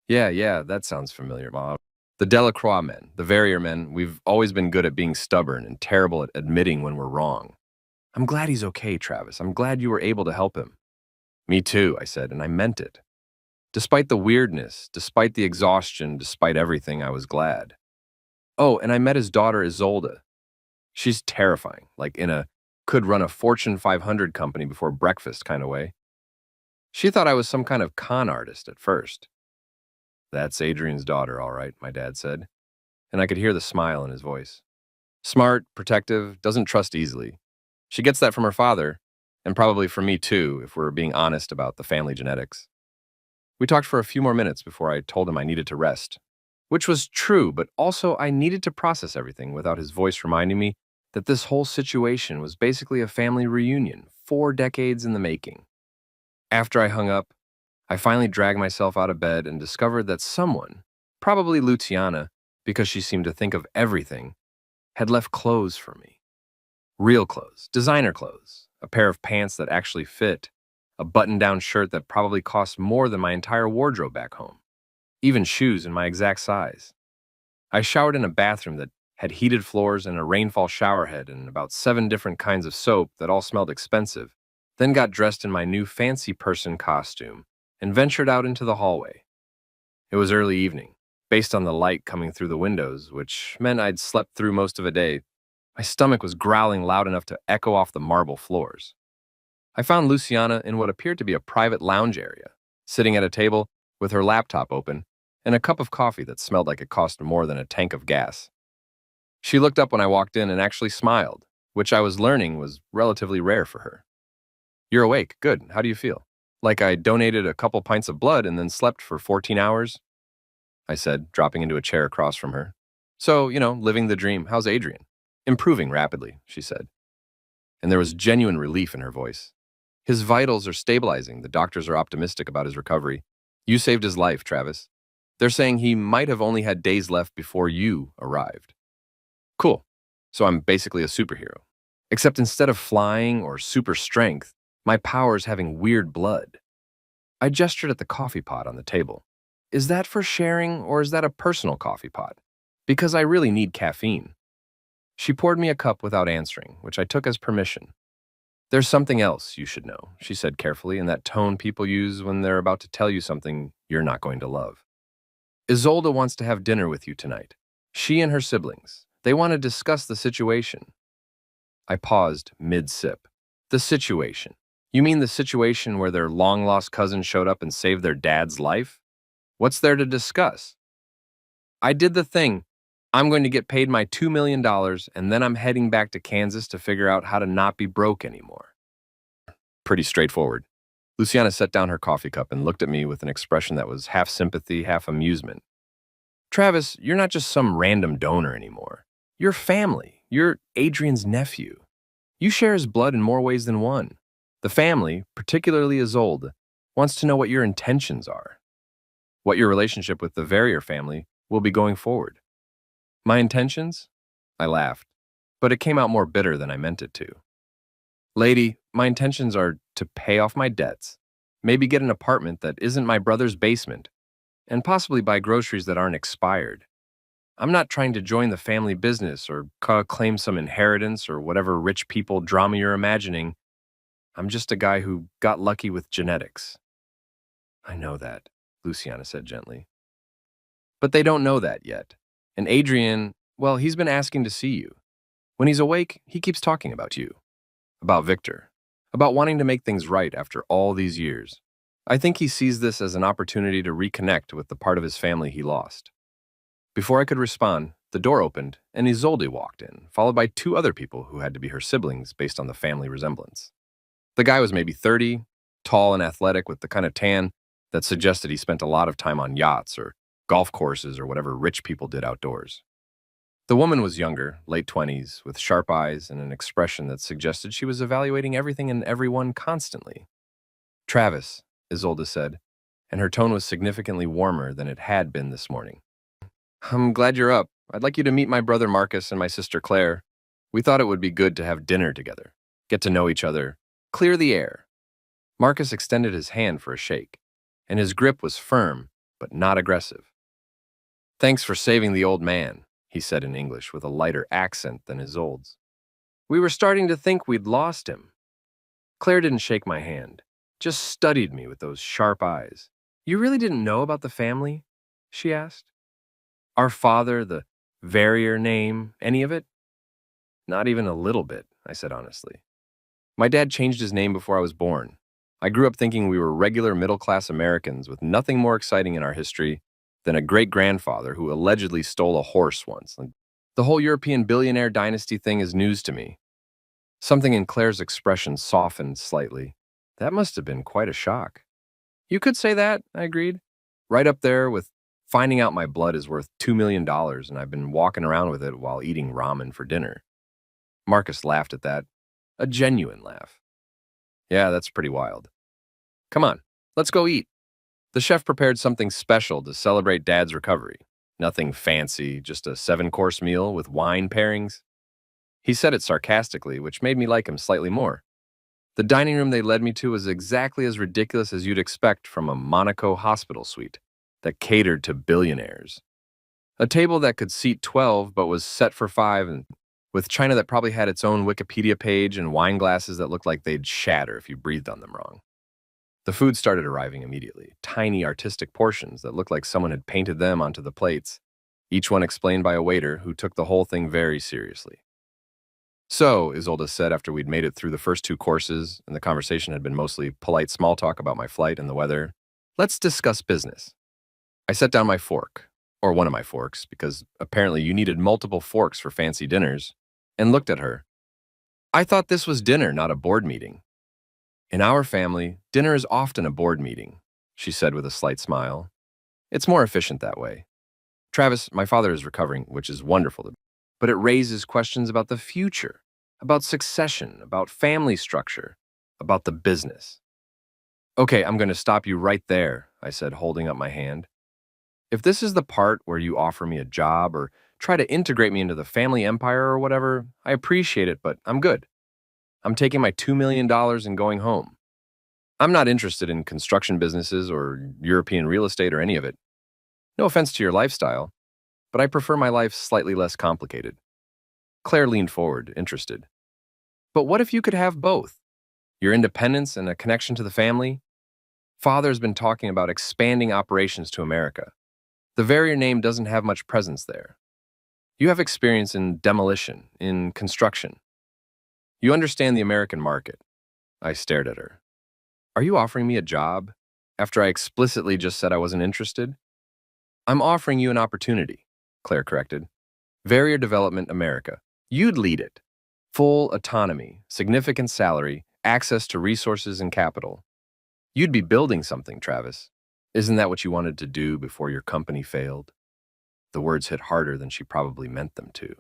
Speaker 1: Yeah, that sounds familiar, Mom. The Delacroix men, the Verrier men, we've always been good at being stubborn and terrible at admitting when we're wrong. I'm glad he's okay, Travis. I'm glad you were able to help him. Me too, I said, and I meant it. Despite the weirdness, despite the exhaustion, despite everything, I was glad. Oh, and I met his daughter, Isolde. She's terrifying, like in a could run a Fortune 500 company before breakfast kind of way. She thought I was some kind of con artist at first. That's Adrian's daughter, all right, my dad said, and I could hear the smile in his voice. Smart, protective, doesn't trust easily. She gets that from her father, and probably from me too, if we're being honest about the family genetics. We talked for a few more minutes before I told him I needed to rest, which was true, but also I needed to process everything without his voice reminding me that this whole situation was basically a family reunion, 4 decades in the making. After I hung up, I finally dragged myself out of bed and discovered that someone, probably Luciana, because she seemed to think of everything, had left clothes for me. Real clothes, designer clothes, a pair of pants that actually fit, a button-down shirt that probably cost more than my entire wardrobe back home, even shoes in my exact size. I showered in a bathroom that had heated floors and a rainfall showerhead and about 7 different kinds of soap that all smelled expensive, then got dressed in my new fancy person costume and ventured out into the hallway. It was early evening, based on the light coming through the windows, which meant I'd slept through most of a day. My stomach was growling loud enough to echo off the marble floors. I found Luciana in what appeared to be a private lounge area, sitting at a table with her laptop open and a cup of coffee that smelled like it cost more than a tank of gas. She looked up when I walked in and actually smiled, which I was learning was relatively rare for her. You're awake. Good. How do you feel? Like I donated a couple pints of blood and then slept for 14 hours? I said, dropping into a chair across from her. So, living the dream. How's Adrian? Improving rapidly, she said. And there was genuine relief in her voice. His vitals are stabilizing. The doctors are optimistic about his recovery. You saved his life, Travis. They're saying he might have only had days left before you arrived. Cool. So I'm basically a superhero. Except instead of flying or super strength, my power's having weird blood. I gestured at the coffee pot on the table. Is that for sharing or is that a personal coffee pot? Because I really need caffeine. She poured me a cup without answering, which I took as permission. There's something else you should know, she said carefully in that tone people use when they're about to tell you something you're not going to love. Isolde wants to have dinner with you tonight. She and her siblings. They want to discuss the situation. I paused mid-sip. The situation. You mean the situation where their long-lost cousin showed up and saved their dad's life? What's there to discuss? I did the thing. I'm going to get paid my $2 million, and then I'm heading back to Kansas to figure out how to not be broke anymore. Pretty straightforward. Luciana set down her coffee cup and looked at me with an expression that was half sympathy, half amusement. Travis, you're not just some random donor anymore. You're family. You're Adrian's nephew. You share his blood in more ways than one. The family, particularly Isolde, wants to know what your intentions are. What your relationship with the Verrier family will be going forward. My intentions? I laughed, but it came out more bitter than I meant it to. Lady, my intentions are to pay off my debts, maybe get an apartment that isn't my brother's basement, and possibly buy groceries that aren't expired. I'm not trying to join the family business or claim some inheritance or whatever rich people drama you're imagining. I'm just a guy who got lucky with genetics. I know that, Luciana said gently. But they don't know that yet. And Adrian, well, he's been asking to see you. When he's awake, he keeps talking about you. About Victor. About wanting to make things right after all these years. I think he sees this as an opportunity to reconnect with the part of his family he lost. Before I could respond, the door opened and Isolde walked in, followed by two other people who had to be her siblings based on the family resemblance. The guy was maybe 30, tall and athletic with the kind of tan that suggested he spent a lot of time on yachts or golf courses or whatever rich people did outdoors. The woman was younger, late 20s, with sharp eyes and an expression that suggested she was evaluating everything and everyone constantly. Travis, Isolde said, and her tone was significantly warmer than it had been this morning. I'm glad you're up. I'd like you to meet my brother Marcus and my sister Claire. We thought it would be good to have dinner together, get to know each other, clear the air. Marcus extended his hand for a shake, and his grip was firm but not aggressive. Thanks for saving the old man, he said in English with a lighter accent than Isolde's. We were starting to think we'd lost him. Claire didn't shake my hand, just studied me with those sharp eyes. You really didn't know about the family? She asked. Our father, the Verrier name, any of it? Not even a little bit, I said honestly. My dad changed his name before I was born. I grew up thinking we were regular middle-class Americans with nothing more exciting in our history than a great-grandfather who allegedly stole a horse once. The whole European billionaire dynasty thing is news to me. Something in Claire's expression softened slightly. That must have been quite a shock. You could say that, I agreed. Right up there with finding out my blood is worth $2 million and I've been walking around with it while eating ramen for dinner. Marcus laughed at that. A genuine laugh. Yeah, that's pretty wild. Come on, let's go eat. The chef prepared something special to celebrate Dad's recovery. Nothing fancy, just a 7-course meal with wine pairings. He said it sarcastically, which made me like him slightly more. The dining room they led me to was exactly as ridiculous as you'd expect from a Monaco hospital suite that catered to billionaires. A table that could seat 12 but was set for 5, and with china that probably had its own Wikipedia page and wine glasses that looked like they'd shatter if you breathed on them wrong. The food started arriving immediately, tiny artistic portions that looked like someone had painted them onto the plates, each one explained by a waiter who took the whole thing very seriously. So, Isolde said after we'd made it through the first two courses and the conversation had been mostly polite small talk about my flight and the weather, let's discuss business. I set down my fork, or one of my forks, because apparently you needed multiple forks for fancy dinners, and looked at her. I thought this was dinner, not a board meeting. In our family, dinner is often a board meeting, she said with a slight smile. It's more efficient that way. Travis, my father is recovering, which is wonderful, but it raises questions about the future, about succession, about family structure, about the business. Okay, I'm going to stop you right there, I said, holding up my hand. If this is the part where you offer me a job or try to integrate me into the family empire or whatever, I appreciate it, but I'm good. I'm taking my $2 million and going home. I'm not interested in construction businesses or European real estate or any of it. No offense to your lifestyle, but I prefer my life slightly less complicated. Claire leaned forward, interested. But what if you could have both? Your independence and a connection to the family? Father's been talking about expanding operations to America. The Verrier name doesn't have much presence there. You have experience in demolition, in construction. You understand the American market. I stared at her. Are you offering me a job? After I explicitly just said I wasn't interested? I'm offering you an opportunity, Claire corrected. Verrier Development America. You'd lead it. Full autonomy, significant salary, access to resources and capital. You'd be building something, Travis. Isn't that what you wanted to do before your company failed? The words hit harder than she probably meant them to.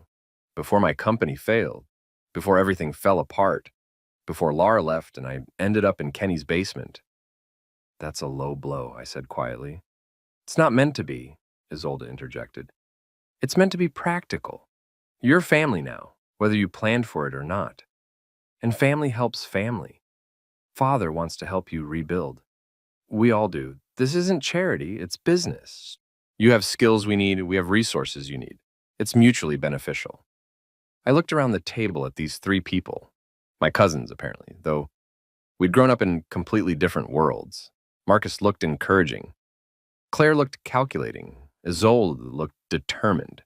Speaker 1: Before my company failed, before everything fell apart, before Laura left and I ended up in Kenny's basement. That's a low blow, I said quietly. It's not meant to be, Isolde interjected. It's meant to be practical. You're family now, whether you planned for it or not. And family helps family. Father wants to help you rebuild. We all do. This isn't charity, it's business. You have skills we need, we have resources you need. It's mutually beneficial. I looked around the table at these three people, my cousins apparently, though we'd grown up in completely different worlds. Marcus looked encouraging. Claire looked calculating. Isolde looked determined.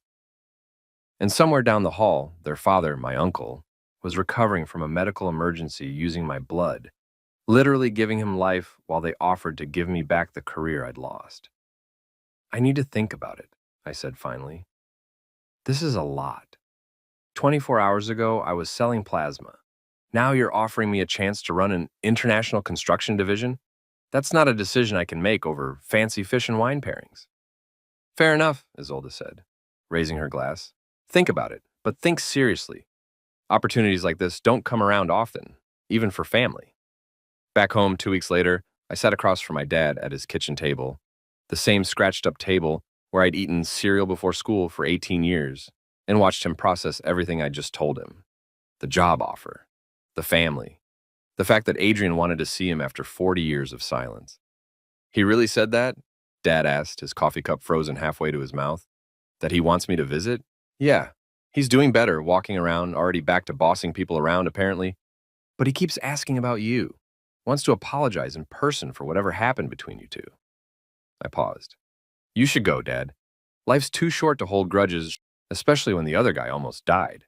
Speaker 1: And somewhere down the hall, their father, my uncle, was recovering from a medical emergency using my blood, literally giving him life while they offered to give me back the career I'd lost. I need to think about it, I said finally. This is a lot. 24 hours ago, I was selling plasma. Now you're offering me a chance to run an international construction division? That's not a decision I can make over fancy fish and wine pairings. Fair enough, Isolde said, raising her glass. Think about it, but think seriously. Opportunities like this don't come around often, even for family. Back home 2 weeks later, I sat across from my dad at his kitchen table, the same scratched-up table where I'd eaten cereal before school for 18 years, and watched him process everything I just told him. The job offer, the family, the fact that Adrian wanted to see him after 40 years of silence. He really said that? Dad asked, his coffee cup frozen halfway to his mouth. That he wants me to visit? Yeah, he's doing better, walking around, already back to bossing people around apparently. But he keeps asking about you. Wants to apologize in person for whatever happened between you two. I paused. You should go, Dad. Life's too short to hold grudges, especially when the other guy almost died.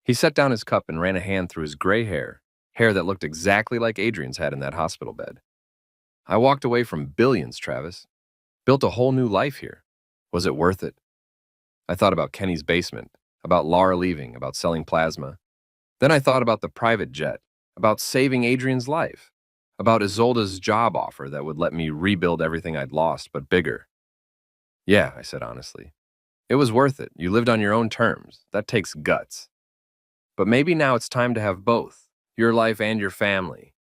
Speaker 1: He set down his cup and ran a hand through his gray hair that looked exactly like Adrian's had in that hospital bed. I walked away from billions, Travis. Built a whole new life here. Was it worth it? I thought about Kenny's basement, about Laura leaving, about selling plasma. Then I thought about the private jet, about saving Adrian's life, about Isolde's job offer that would let me rebuild everything I'd lost, but bigger. Yeah, I said honestly. It was worth it. You lived on your own terms. That takes guts. But maybe now it's time to have both, your life and your family.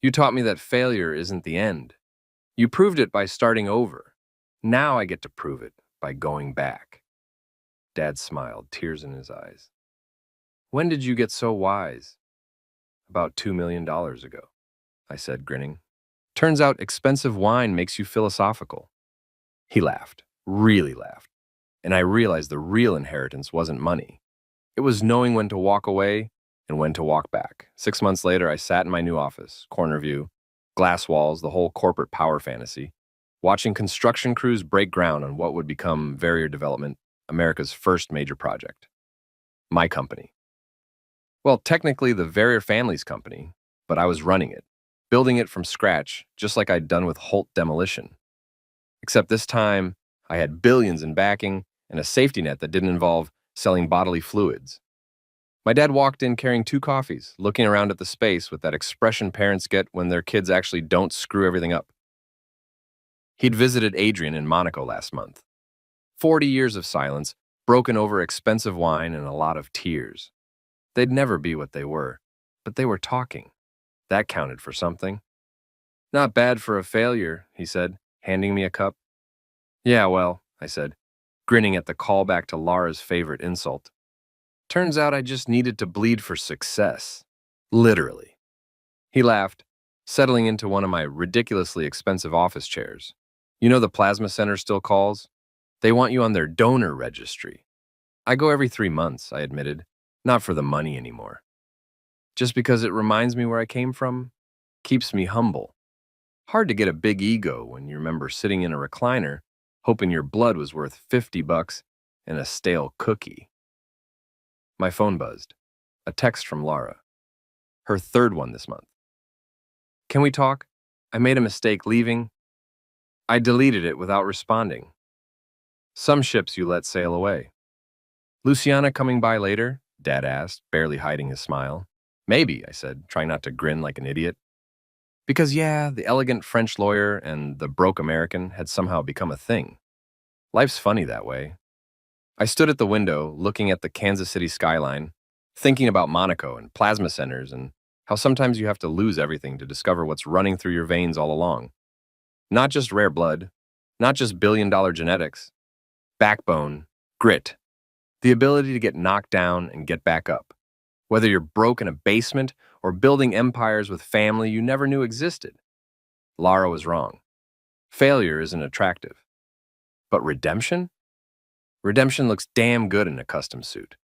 Speaker 1: You taught me that failure isn't the end. You proved it by starting over. Now I get to prove it by going back. Dad smiled, tears in his eyes. When did you get so wise? About $2 million ago, I said, grinning. Turns out expensive wine makes you philosophical. He laughed, really laughed, and I realized the real inheritance wasn't money. It was knowing when to walk away and when to walk back. 6 months later, I sat in my new office, corner view, glass walls, the whole corporate power fantasy, watching construction crews break ground on what would become Verrier Development, America's first major project. My company. Well, technically the Verrier family's company, but I was running it, building it from scratch, just like I'd done with Holt Demolition. Except this time, I had billions in backing and a safety net that didn't involve selling bodily fluids. My dad walked in carrying 2 coffees, looking around at the space with that expression parents get when their kids actually don't screw everything up. He'd visited Adrian in Monaco last month. 40 years of silence, broken over expensive wine and a lot of tears. They'd never be what they were, but they were talking. That counted for something. Not bad for a failure, he said, handing me a cup. Yeah, well, I said, grinning at the callback to Laura's favorite insult. Turns out I just needed to bleed for success. Literally. He laughed, settling into one of my ridiculously expensive office chairs. You know the plasma center still calls? They want you on their donor registry. I go every 3 months, I admitted, not for the money anymore. Just because it reminds me where I came from, keeps me humble. Hard to get a big ego when you remember sitting in a recliner, hoping your blood was worth $50 and a stale cookie. My phone buzzed. A text from Laura. Her third one this month. Can we talk? I made a mistake leaving. I deleted it without responding. Some ships you let sail away. Luciana coming by later? Dad asked, barely hiding his smile. Maybe, I said, trying not to grin like an idiot. Because yeah, the elegant French lawyer and the broke American had somehow become a thing. Life's funny that way. I stood at the window, looking at the Kansas City skyline, thinking about Monaco and plasma centers and how sometimes you have to lose everything to discover what's running through your veins all along. Not just rare blood, not just billion-dollar genetics, backbone, grit, the ability to get knocked down and get back up, whether you're broke in a basement or building empires with family you never knew existed. Lara was wrong. Failure isn't attractive. But redemption? Redemption looks damn good in a custom suit.